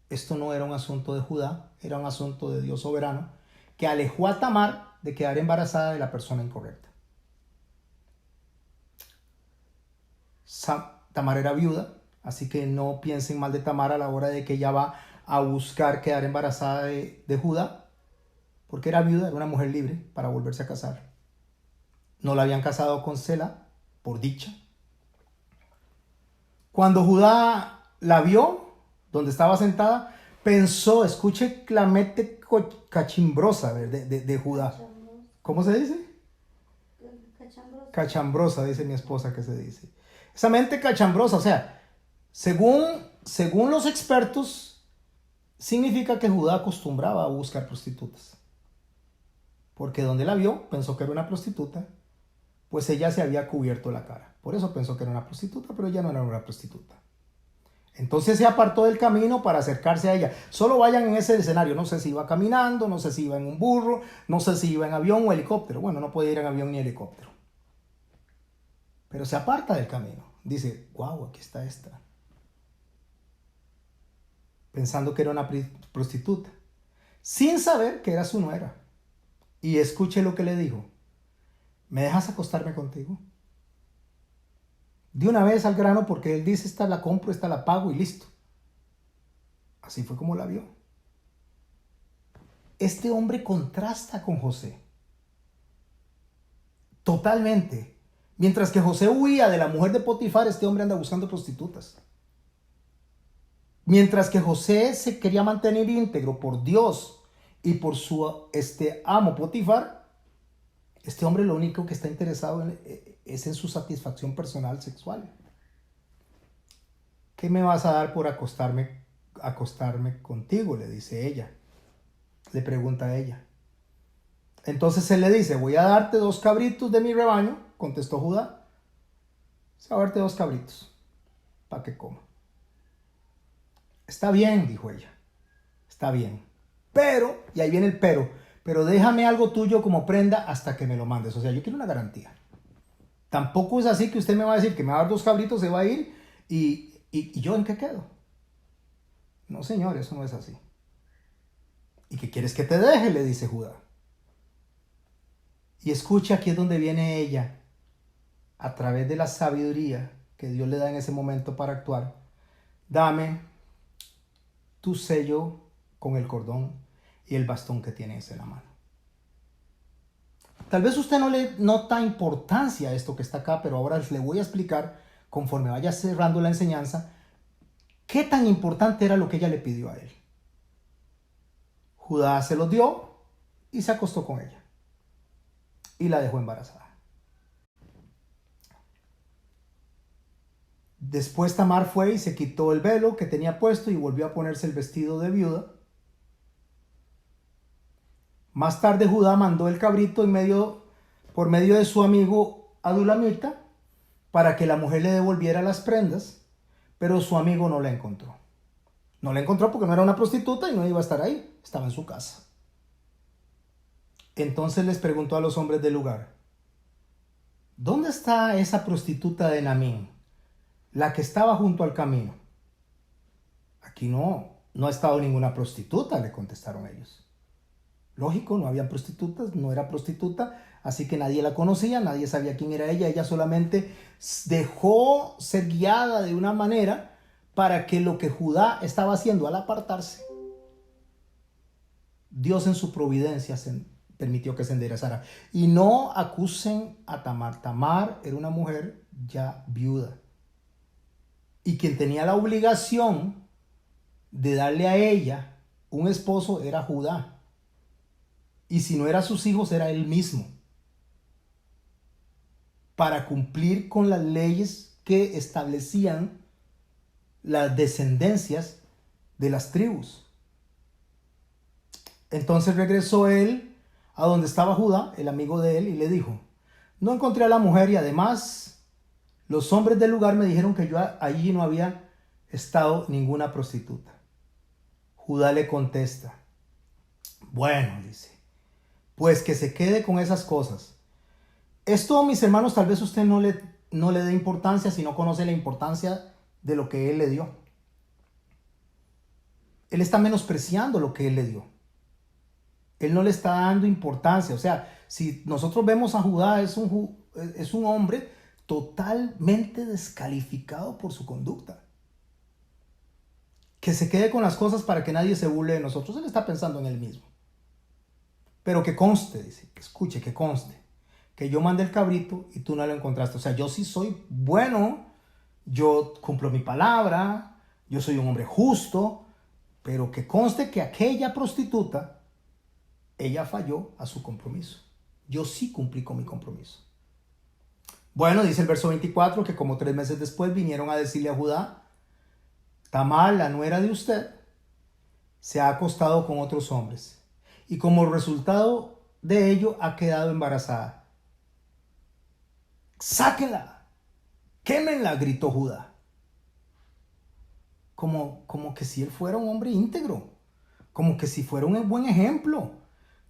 esto no era un asunto de Judá, era un asunto de Dios soberano, que alejó a Tamar de quedar embarazada de la persona incorrecta. Tamar era viuda, así que no piensen mal de Tamar a la hora de que ella va a buscar quedar embarazada de Judá, porque era viuda, era una mujer libre para volverse a casar. No la habían casado con Selá, por dicha. Cuando Judá la vio, donde estaba sentada, pensó, escuche la mente cachimbrosa de Judá. ¿Cómo se dice? Cachambrosa, dice mi esposa que se dice. Esa mente cachambrosa, o sea, según los expertos, significa que Judá acostumbraba a buscar prostitutas. Porque donde la vio, pensó que era una prostituta, pues ella se había cubierto la cara. Por eso pensó que era una prostituta, pero ella no era una prostituta. Entonces se apartó del camino para acercarse a ella. Solo vayan en ese escenario. No sé si iba caminando, no sé si iba en un burro, no sé si iba en avión o helicóptero. Bueno, no podía ir en avión ni helicóptero. Pero se aparta del camino. Dice, wow, aquí está esta. Pensando que era una prostituta. Sin saber que era su nuera. Y escuche lo que le dijo. ¿Me dejas acostarme contigo? De una vez al grano, porque él dice, esta la compro, esta la pago y listo. Así fue como la vio. Este hombre contrasta con José. Totalmente. Mientras que José huía de la mujer de Potifar, este hombre anda buscando prostitutas. Mientras que José se quería mantener íntegro por Dios y por su amo Potifar, este hombre lo único que está interesado es en su satisfacción personal sexual. ¿Qué me vas a dar por acostarme contigo?, le dice ella. Le pregunta a ella. Entonces él le dice, voy a darte 2 cabritos de mi rebaño, contestó Judá. Se va a darte 2 cabritos para que coma. Está bien, dijo ella. Está bien. Pero, y ahí viene el pero déjame algo tuyo como prenda hasta que me lo mandes. O sea, yo quiero una garantía. Tampoco es así que usted me va a decir que me va a dar 2 cabritos, se va a ir y yo ¿en qué quedo? No, señor, eso no es así. ¿Y qué quieres que te deje?, le dice Judá. Y escucha, aquí es donde viene ella, a través de la sabiduría que Dios le da en ese momento para actuar. Dame tu sello con el cordón y el bastón que tienes en la mano. Tal vez usted no le nota importancia a esto que está acá, pero ahora le voy a explicar, conforme vaya cerrando la enseñanza, qué tan importante era lo que ella le pidió a él. Judá se lo dio y se acostó con ella. Y la dejó embarazada. Después Tamar fue y se quitó el velo que tenía puesto y volvió a ponerse el vestido de viuda. Más tarde Judá mandó el cabrito por medio de su amigo Adulamita para que la mujer le devolviera las prendas, pero su amigo no la encontró. No la encontró porque no era una prostituta y no iba a estar ahí, estaba en su casa. Entonces les preguntó a los hombres del lugar, ¿dónde está esa prostituta de Enamín, la que estaba junto al camino? Aquí no ha estado ninguna prostituta, le contestaron ellos. Lógico, no había prostitutas, no era prostituta, así que nadie la conocía, nadie sabía quién era ella. Ella solamente dejó ser guiada de una manera para que lo que Judá estaba haciendo al apartarse, Dios en su providencia permitió que se enderezara. Y no acusen a Tamar. Tamar era una mujer ya viuda. Y quien tenía la obligación de darle a ella un esposo era Judá. Y si no era sus hijos, era él mismo. Para cumplir con las leyes que establecían las descendencias de las tribus. Entonces regresó él a donde estaba Judá, el amigo de él, y le dijo, no encontré a la mujer y además los hombres del lugar me dijeron que allí no había estado ninguna prostituta. Judá le contesta, bueno, dice, pues que se quede con esas cosas. Esto, mis hermanos, tal vez usted no le dé importancia si no conoce la importancia de lo que él le dio. Él está menospreciando lo que él le dio. Él no le está dando importancia. O sea, si nosotros vemos a Judá, es un hombre totalmente descalificado por su conducta. Que se quede con las cosas para que nadie se burle de nosotros. Él está pensando en él mismo. Pero que conste, dice, escuche, que conste, que yo mandé el cabrito y tú no lo encontraste. O sea, yo sí soy bueno, yo cumplo mi palabra, yo soy un hombre justo, pero que conste que aquella prostituta, ella falló a su compromiso. Yo sí cumplí con mi compromiso. Bueno, dice el verso 24, que como 3 meses después vinieron a decirle a Judá, Tamar, la nuera de usted, se ha acostado con otros hombres y como resultado de ello ha quedado embarazada. ¡Sáquenla! ¡Quémenla!, gritó Judá. Como que si él fuera un hombre íntegro, como que si fuera un buen ejemplo,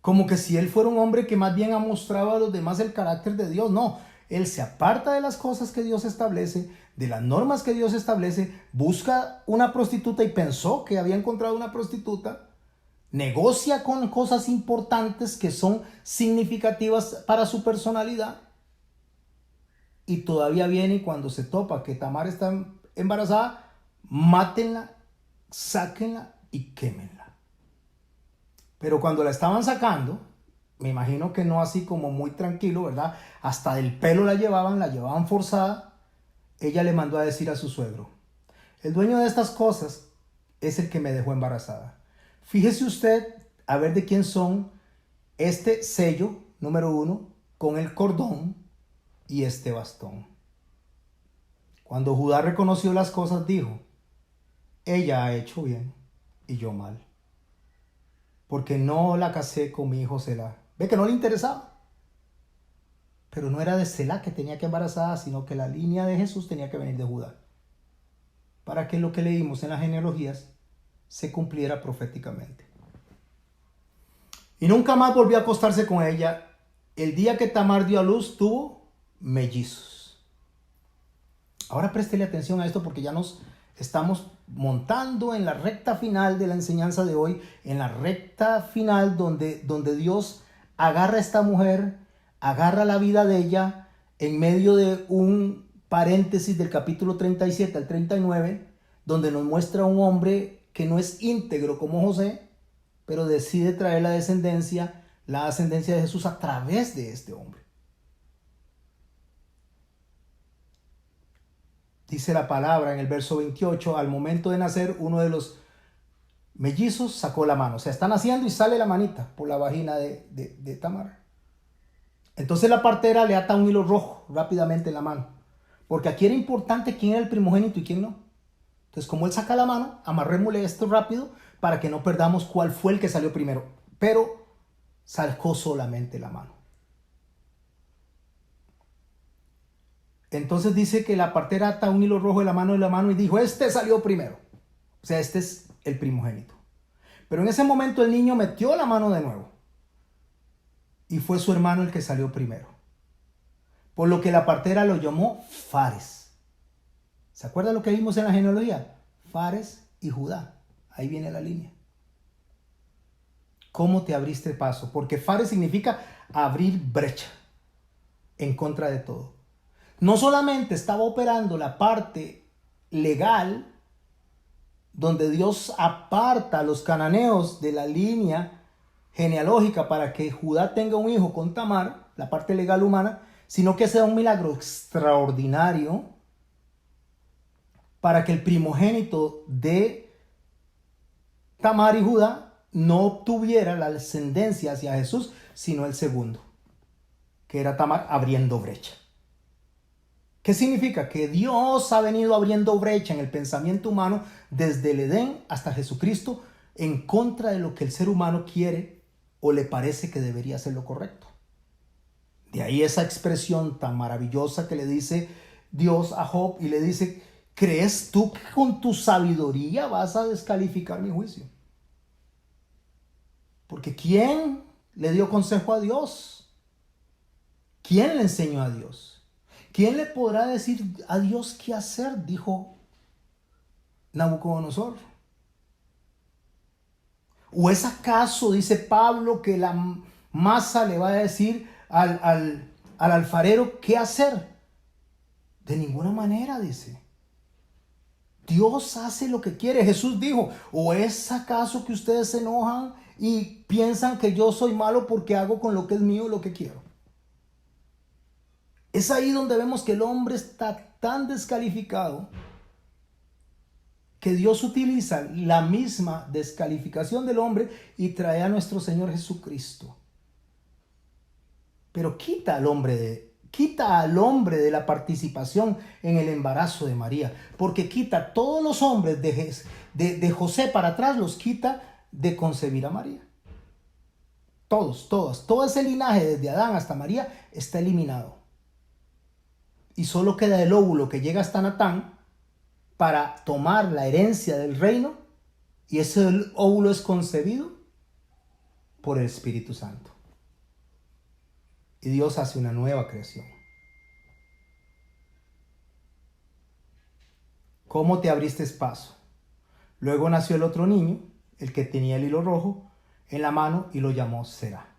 como que si él fuera un hombre que más bien ha mostrado a los demás el carácter de Dios. No, él se aparta de las cosas que Dios establece, de las normas que Dios establece, busca una prostituta y pensó que había encontrado una prostituta, negocia con cosas importantes que son significativas para su personalidad y todavía viene y cuando se topa que Tamar está embarazada, mátenla, sáquenla y quémenla. Pero cuando la estaban sacando, me imagino que no así como muy tranquilo, ¿verdad? Hasta del pelo la llevaban forzada. Ella le mandó a decir a su suegro, el dueño de estas cosas es el que me dejó embarazada. Fíjese usted a ver de quién son este sello, número 1, con el cordón y este bastón. Cuando Judá reconoció las cosas, dijo: ella ha hecho bien y yo mal, porque no la casé con mi hijo Selá. Ve que no le interesaba. Pero no era de Selá que tenía que embarazar, sino que la línea de Jesús tenía que venir de Judá, para que lo que leímos en las genealogías se cumpliera proféticamente. Y nunca más volvió a acostarse con ella. El día que Tamar dio a luz, tuvo mellizos. Ahora préstele atención a esto, porque ya nos estamos montando en la recta final de la enseñanza de hoy, en la recta final donde Dios agarra a esta mujer, agarra la vida de ella en medio de un paréntesis del capítulo 37 al 39, donde nos muestra un hombre que no es íntegro como José, pero decide traer la ascendencia de Jesús a través de este hombre. Dice la palabra en el verso 28, al momento de nacer, uno de los mellizos sacó la mano. O sea, está naciendo y sale la manita por la vagina de Tamar. Entonces la partera le ata un hilo rojo rápidamente en la mano, porque aquí era importante quién era el primogénito y quién no. Entonces, como él saca la mano, amarrémosle esto rápido para que no perdamos cuál fue el que salió primero. Pero sacó solamente la mano. Entonces dice que la partera ata un hilo rojo de la mano y dijo: este salió primero. O sea, este es el primogénito. Pero en ese momento el niño metió la mano de nuevo. Y fue su hermano el que salió primero. Por lo que la partera lo llamó Fares. ¿Se acuerdan lo que vimos en la genealogía? Fares y Judá. Ahí viene la línea. ¿Cómo te abriste paso? Porque Fares significa abrir brecha en contra de todo. No solamente estaba operando la parte legal, donde Dios aparta a los cananeos de la línea genealógica para que Judá tenga un hijo con Tamar, la parte legal humana, sino que sea un milagro extraordinario para que el primogénito de Tamar y Judá no obtuviera la ascendencia hacia Jesús, sino el segundo, que era Tamar, abriendo brecha. ¿Qué significa? Que Dios ha venido abriendo brecha en el pensamiento humano desde el Edén hasta Jesucristo, en contra de lo que el ser humano quiere o le parece que debería ser lo correcto. De ahí esa expresión tan maravillosa que le dice Dios a Job y le dice: ¿crees tú que con tu sabiduría vas a descalificar mi juicio? Porque ¿quién le dio consejo a Dios? ¿Quién le enseñó a Dios? ¿Quién le podrá decir a Dios qué hacer? Dijo Nabucodonosor. ¿O es acaso, dice Pablo, que la masa le va a decir al alfarero qué hacer? De ninguna manera, dice. Dios hace lo que quiere. Jesús dijo: ¿o es acaso que ustedes se enojan y piensan que yo soy malo porque hago con lo que es mío lo que quiero? Es ahí donde vemos que el hombre está tan descalificado que Dios utiliza la misma descalificación del hombre y trae a nuestro Señor Jesucristo. Pero quita al hombre de la participación en el embarazo de María, porque quita todos los hombres de José para atrás, los quita de concebir a María. Todo ese linaje desde Adán hasta María está eliminado. Y solo queda el óvulo que llega hasta Natán para tomar la herencia del reino, y ese óvulo es concebido por el Espíritu Santo. Y Dios hace una nueva creación. ¿Cómo te abriste paso? Luego nació el otro niño, el que tenía el hilo rojo en la mano, y lo llamó Será.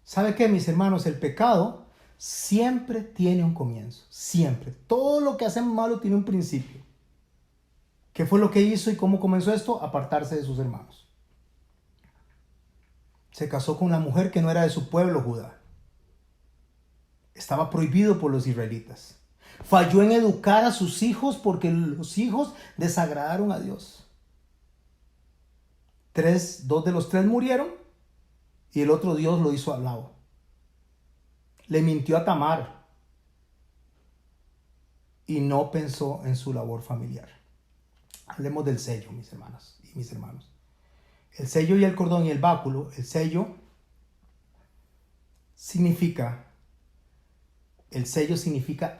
¿Sabe qué, mis hermanos? El pecado siempre tiene un comienzo. Siempre. Todo lo que hacemos malo tiene un principio. ¿Qué fue lo que hizo y cómo comenzó esto? Apartarse de sus hermanos. Se casó con una mujer que no era de su pueblo, Judá. Estaba prohibido por los israelitas. Falló en educar a sus hijos porque los hijos desagradaron a Dios. Dos de los tres murieron y el otro Dios lo hizo al lado. le mintió a Tamar y no pensó en su labor familiar. Hablemos del sello, mis hermanas y mis hermanos. El sello y el cordón y el báculo. El sello significa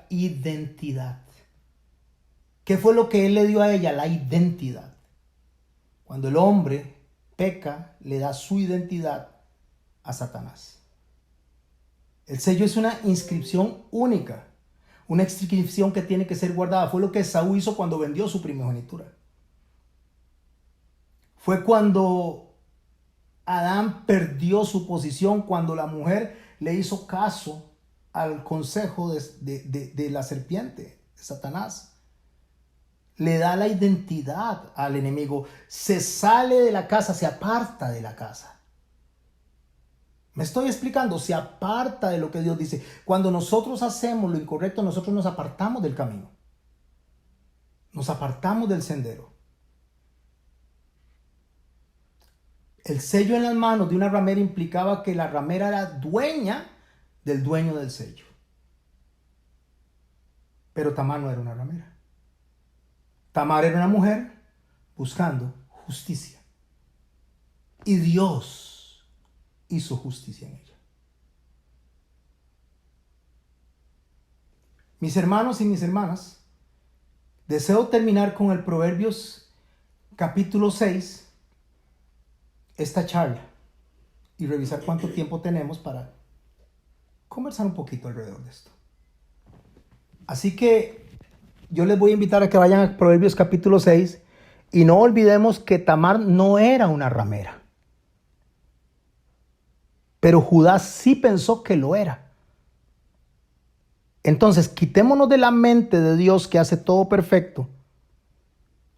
identidad. ¿Qué fue lo que él le dio a ella? La identidad. Cuando el hombre peca, le da su identidad a Satanás. El sello es una inscripción única, una inscripción que tiene que ser guardada. Fue lo que Esaú hizo cuando vendió su primogenitura. Fue cuando Adán perdió su posición, cuando la mujer le hizo caso al consejo de la serpiente, de Satanás. Le da la identidad al enemigo. Se sale de la casa, se aparta de la casa. Me estoy explicando, se aparta de lo que Dios dice. Cuando nosotros hacemos lo incorrecto, nosotros nos apartamos del camino. Nos apartamos del sendero. El sello en las manos de una ramera implicaba que la ramera era dueña del dueño del sello. Pero Tamar no era una ramera. Tamar era una mujer buscando justicia. Y Dios hizo justicia en ella. Mis hermanos y mis hermanas, deseo terminar con el Proverbios capítulo 6, esta charla, y revisar cuánto tiempo tenemos para conversar un poquito alrededor de esto. Así que yo les voy a invitar a que vayan a Proverbios capítulo 6 y no olvidemos que Tamar no era una ramera. Pero Judá sí pensó que lo era. Entonces, quitémonos de la mente de Dios que hace todo perfecto,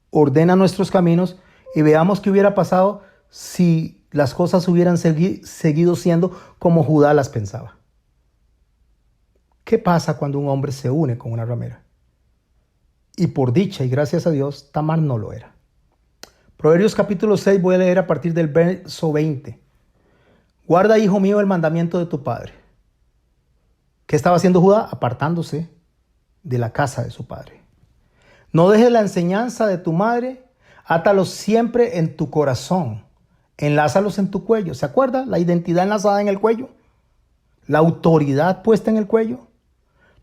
ordena nuestros caminos y veamos qué hubiera pasado si las cosas hubieran seguido siendo como Judá las pensaba. ¿Qué pasa cuando un hombre se une con una ramera? Y por dicha y gracias a Dios, Tamar no lo era. Proverbios capítulo 6, voy a leer a partir del verso 20. Guarda, hijo mío, el mandamiento de tu padre. ¿Qué estaba haciendo Judá? Apartándose de la casa de su padre. No dejes la enseñanza de tu madre, átalos siempre en tu corazón, enlázalos en tu cuello. ¿Se acuerda? La identidad enlazada en el cuello, la autoridad puesta en el cuello.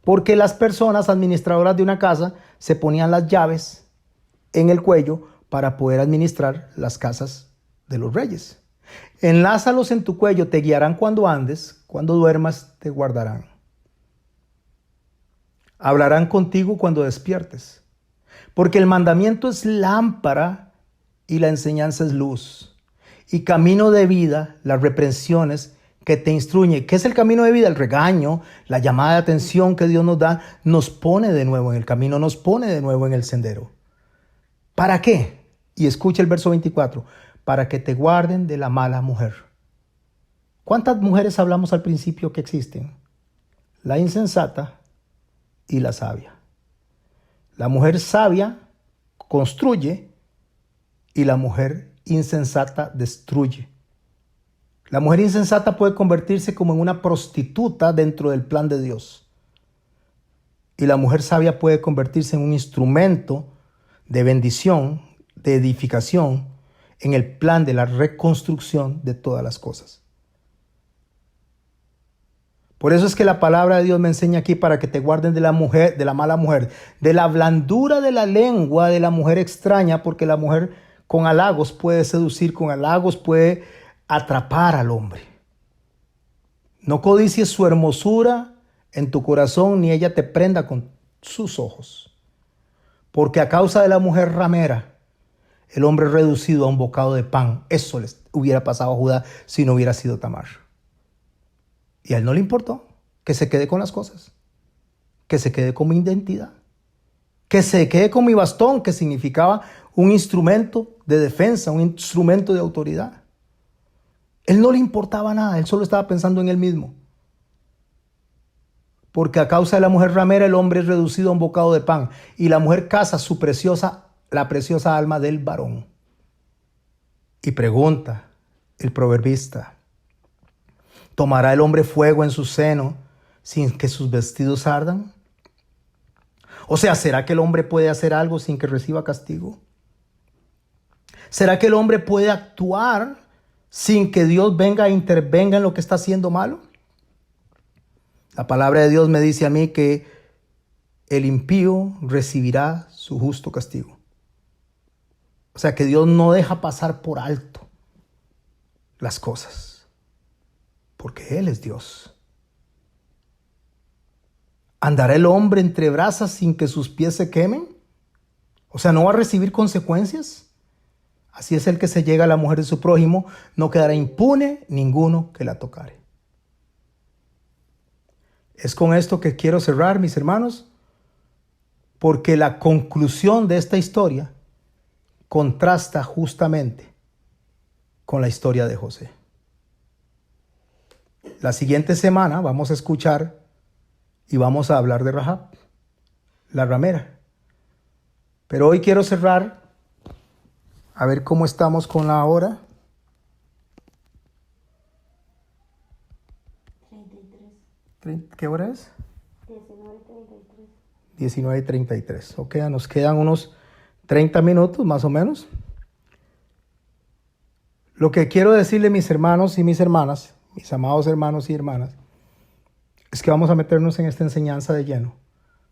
Porque las personas administradoras de una casa se ponían las llaves en el cuello para poder administrar las casas de los reyes. Enlázalos en tu cuello, te guiarán cuando andes, cuando duermas te guardarán. Hablarán contigo cuando despiertes. Porque el mandamiento es lámpara y la enseñanza es luz. Y camino de vida, las reprensiones que te instruye. ¿Qué es el camino de vida? El regaño, la llamada de atención que Dios nos da, nos pone de nuevo en el camino, nos pone de nuevo en el sendero. ¿Para qué? Y escucha el verso 24. Para que te guarden de la mala mujer. ¿Cuántas mujeres hablamos al principio que existen? La insensata y la sabia. La mujer sabia construye y la mujer insensata destruye. La mujer insensata puede convertirse como en una prostituta dentro del plan de Dios. Y la mujer sabia puede convertirse en un instrumento de bendición, de edificación, en el plan de la reconstrucción de todas las cosas. Por eso es que la palabra de Dios me enseña aquí para que te guarden de la mujer, de la mala mujer, de la blandura de la lengua de la mujer extraña, porque la mujer con halagos puede seducir, con halagos puede atrapar al hombre. No codicies su hermosura en tu corazón, ni ella te prenda con sus ojos. Porque a causa de la mujer ramera, el hombre es reducido a un bocado de pan. Eso les hubiera pasado a Judá si no hubiera sido Tamar. Y a él no le importó que se quede con las cosas, que se quede con mi identidad, que se quede con mi bastón, que significaba un instrumento de defensa, un instrumento de autoridad. Él no le importaba nada, él solo estaba pensando en él mismo. Porque a causa de la mujer ramera el hombre es reducido a un bocado de pan y la mujer caza la preciosa alma del varón. Y pregunta el proverbista, ¿tomará el hombre fuego en su seno sin que sus vestidos ardan? O sea, ¿será que el hombre puede hacer algo sin que reciba castigo? ¿Será que el hombre puede actuar sin que Dios venga e intervenga en lo que está haciendo malo? La palabra de Dios me dice a mí que el impío recibirá su justo castigo. O sea, que Dios no deja pasar por alto las cosas, porque Él es Dios. ¿Andará el hombre entre brasas sin que sus pies se quemen? O sea, ¿no va a recibir consecuencias? Así es el que se llega a la mujer de su prójimo, no quedará impune ninguno que la tocare. Es con esto que quiero cerrar, mis hermanos, porque la conclusión de esta historia contrasta justamente con la historia de José. La siguiente semana vamos a escuchar y vamos a hablar de Rahab, la ramera. Pero hoy quiero cerrar, a ver cómo estamos con la hora. 33. ¿Qué hora es? 19:33. 19:33. Ok, nos quedan unos 30 minutos más o menos. Lo que quiero decirle, mis hermanos y mis hermanas, mis amados hermanos y hermanas, es que vamos a meternos en esta enseñanza de lleno.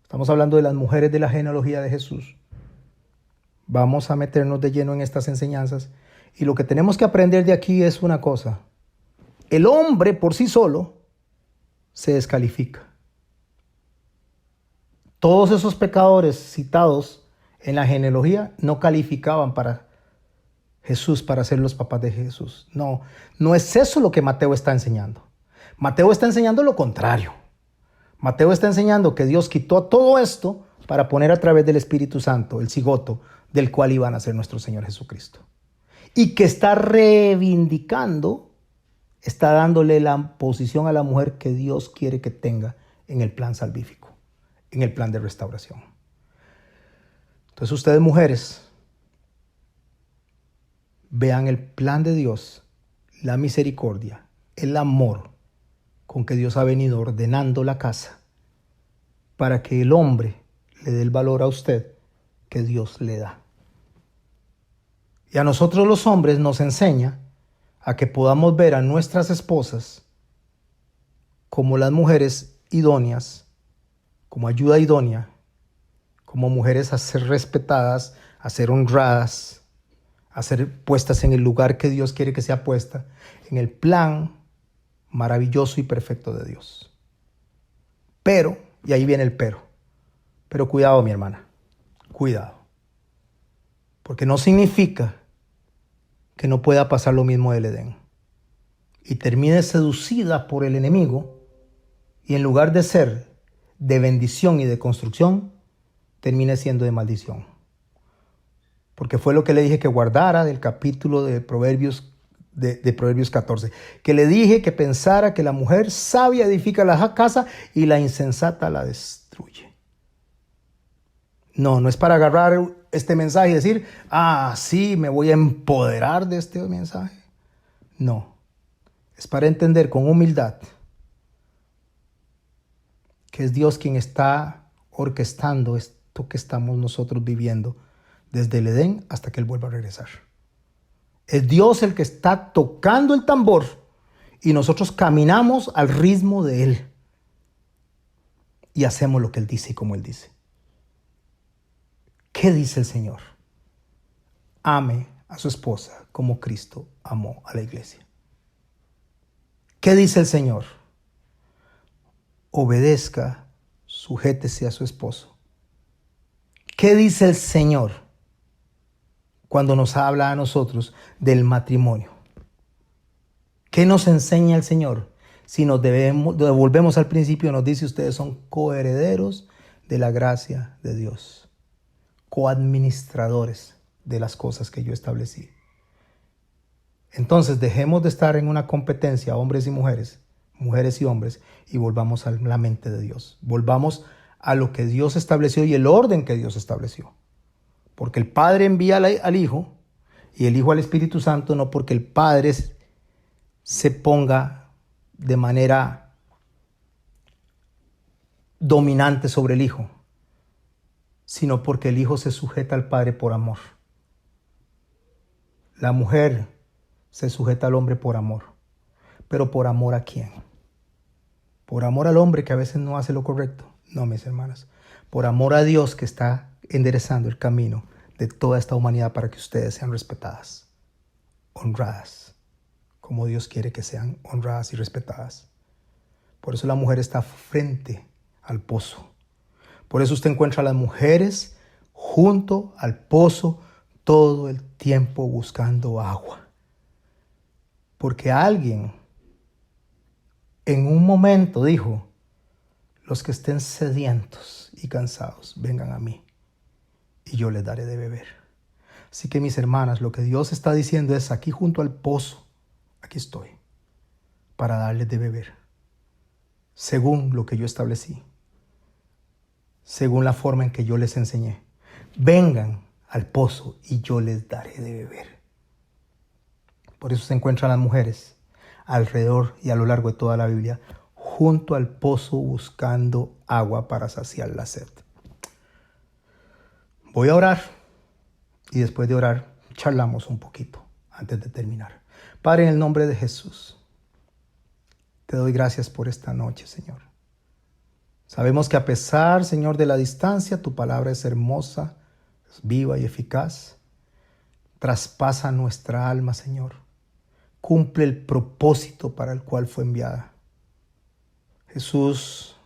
Estamos hablando de las mujeres de la genealogía de Jesús. Vamos a meternos de lleno en estas enseñanzas. Y lo que tenemos que aprender de aquí es una cosa. El hombre por sí solo se descalifica. Todos esos pecadores citados en la genealogía no calificaban para Jesús, para ser los papás de Jesús. No, no es eso lo que Mateo está enseñando. Mateo está enseñando lo contrario. Mateo está enseñando que Dios quitó todo esto para poner a través del Espíritu Santo el cigoto del cual iba a nacer nuestro Señor Jesucristo. Y que está reivindicando, está dándole la posición a la mujer que Dios quiere que tenga en el plan salvífico, en el plan de restauración. Entonces ustedes, mujeres, vean el plan de Dios, la misericordia, el amor con que Dios ha venido ordenando la casa para que el hombre le dé el valor a usted que Dios le da. Y a nosotros los hombres nos enseña a que podamos ver a nuestras esposas como las mujeres idóneas, como ayuda idónea, como mujeres a ser respetadas, a ser honradas, a ser puestas en el lugar que Dios quiere que sea puesta, en el plan maravilloso y perfecto de Dios. Pero, y ahí viene el pero cuidado, mi hermana, cuidado. Porque no significa que no pueda pasar lo mismo del Edén y termine seducida por el enemigo y en lugar de ser de bendición y de construcción, termine siendo de maldición. Porque fue lo que le dije que guardara del capítulo de Proverbios, de Proverbios 14. Que le dije que pensara que la mujer sabia edifica la casa y la insensata la destruye. No, no es para agarrar este mensaje y decir, sí, me voy a empoderar de este mensaje. No, es para entender con humildad que es Dios quien está orquestando esto que estamos nosotros viviendo desde el Edén hasta que Él vuelva a regresar. Es Dios el que está tocando el tambor y nosotros caminamos al ritmo de Él y hacemos lo que Él dice y como Él dice. ¿Qué dice el Señor? Ame a su esposa como Cristo amó a la iglesia. ¿Qué dice el Señor? Obedezca, sujétese a su esposo. ¿Qué dice el Señor cuando nos habla a nosotros del matrimonio? ¿Qué nos enseña el Señor? Si nos devolvemos al principio, nos dice ustedes son coherederos de la gracia de Dios, coadministradores de las cosas que yo establecí. Entonces dejemos de estar en una competencia, hombres y mujeres, mujeres y hombres, y volvamos a la mente de Dios. Volvamos a lo que Dios estableció y el orden que Dios estableció. Porque el Padre envía al Hijo y el Hijo al Espíritu Santo, no porque el Padre se ponga de manera dominante sobre el hijo, sino porque el hijo se sujeta al padre por amor. La mujer se sujeta al hombre por amor. ¿Pero por amor a quién? ¿Por amor al hombre que a veces no hace lo correcto? No, mis hermanas. Por amor a Dios que está enderezando el camino de toda esta humanidad para que ustedes sean respetadas, honradas, como Dios quiere que sean honradas y respetadas. Por eso la mujer está frente al pozo. Por eso usted encuentra a las mujeres junto al pozo todo el tiempo buscando agua. Porque alguien en un momento dijo, los que estén sedientos y cansados, vengan a mí y yo les daré de beber. Así que mis hermanas, lo que Dios está diciendo es, aquí junto al pozo, aquí estoy, para darles de beber, según lo que yo establecí, según la forma en que yo les enseñé. Vengan al pozo y yo les daré de beber. Por eso se encuentran las mujeres alrededor y a lo largo de toda la Biblia, junto al pozo buscando agua para saciar la sed. Voy a orar y después de orar charlamos un poquito antes de terminar. Padre, en el nombre de Jesús, te doy gracias por esta noche, Señor. Sabemos que a pesar, Señor, de la distancia, tu palabra es hermosa, es viva y eficaz. Traspasa nuestra alma, Señor. Cumple el propósito para el cual fue enviada. Jesús,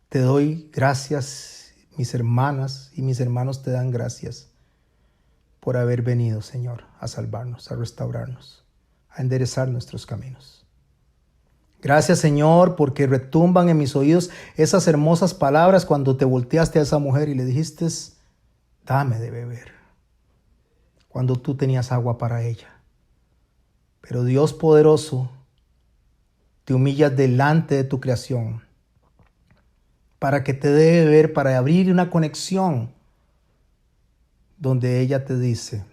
te doy gracias, mis hermanas y mis hermanos te dan gracias por haber venido, Señor, a salvarnos, a restaurarnos, a enderezar nuestros caminos. Gracias, Señor, porque retumban en mis oídos esas hermosas palabras cuando te volteaste a esa mujer y le dijiste, dame de beber, cuando tú tenías agua para ella. Pero Dios poderoso, te humillas delante de tu creación para que te dé de beber, para abrir una conexión donde ella te dice,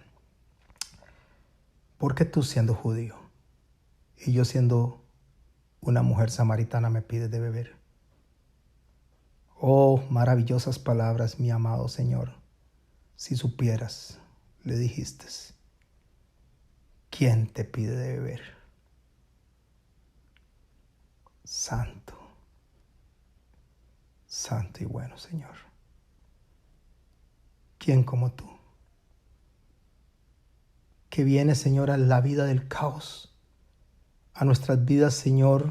¿por qué tú siendo judío y yo siendo una mujer samaritana me pides de beber? Oh, maravillosas palabras, mi amado Señor. Si supieras, le dijiste, ¿quién te pide de beber? Santo, santo y bueno, Señor. ¿Quién como tú? Que viene, Señor, a la vida del caos, a nuestras vidas, Señor,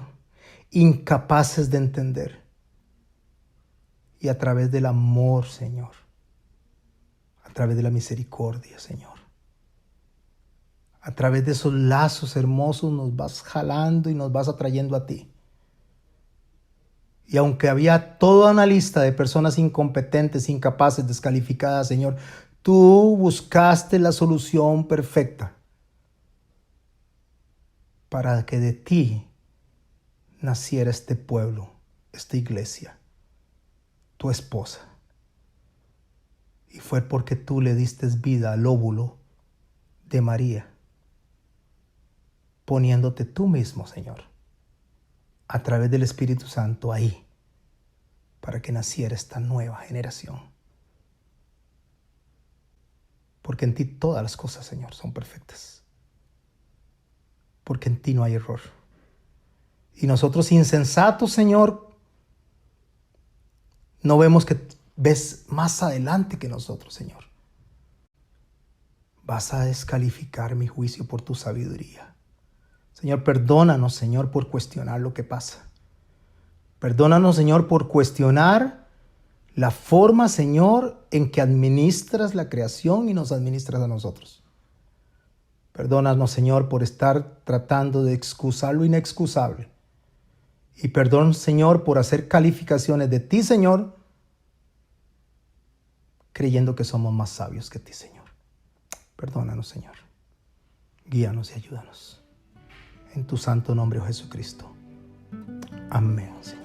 incapaces de entender. Y a través del amor, Señor, a través de la misericordia, Señor, a través de esos lazos hermosos nos vas jalando y nos vas atrayendo a ti. Y aunque había toda una lista de personas incompetentes, incapaces, descalificadas, Señor, tú buscaste la solución perfecta para que de ti naciera este pueblo, esta iglesia, tu esposa. Y fue porque tú le diste vida al óvulo de María, poniéndote tú mismo, Señor, a través del Espíritu Santo ahí, para que naciera esta nueva generación. Porque en ti todas las cosas, Señor, son perfectas. Porque en ti no hay error. Y nosotros insensatos, Señor, no vemos que ves más adelante que nosotros, Señor. Vas a descalificar mi juicio por tu sabiduría. Señor, perdónanos, Señor, por cuestionar lo que pasa. Perdónanos, Señor, por cuestionar la forma, Señor, en que administras la creación y nos administras a nosotros. Perdónanos, Señor, por estar tratando de excusar lo inexcusable. Y perdón, Señor, por hacer calificaciones de ti, Señor, creyendo que somos más sabios que ti, Señor. Perdónanos, Señor. Guíanos y ayúdanos. En tu santo nombre, oh Jesucristo. Amén, Señor.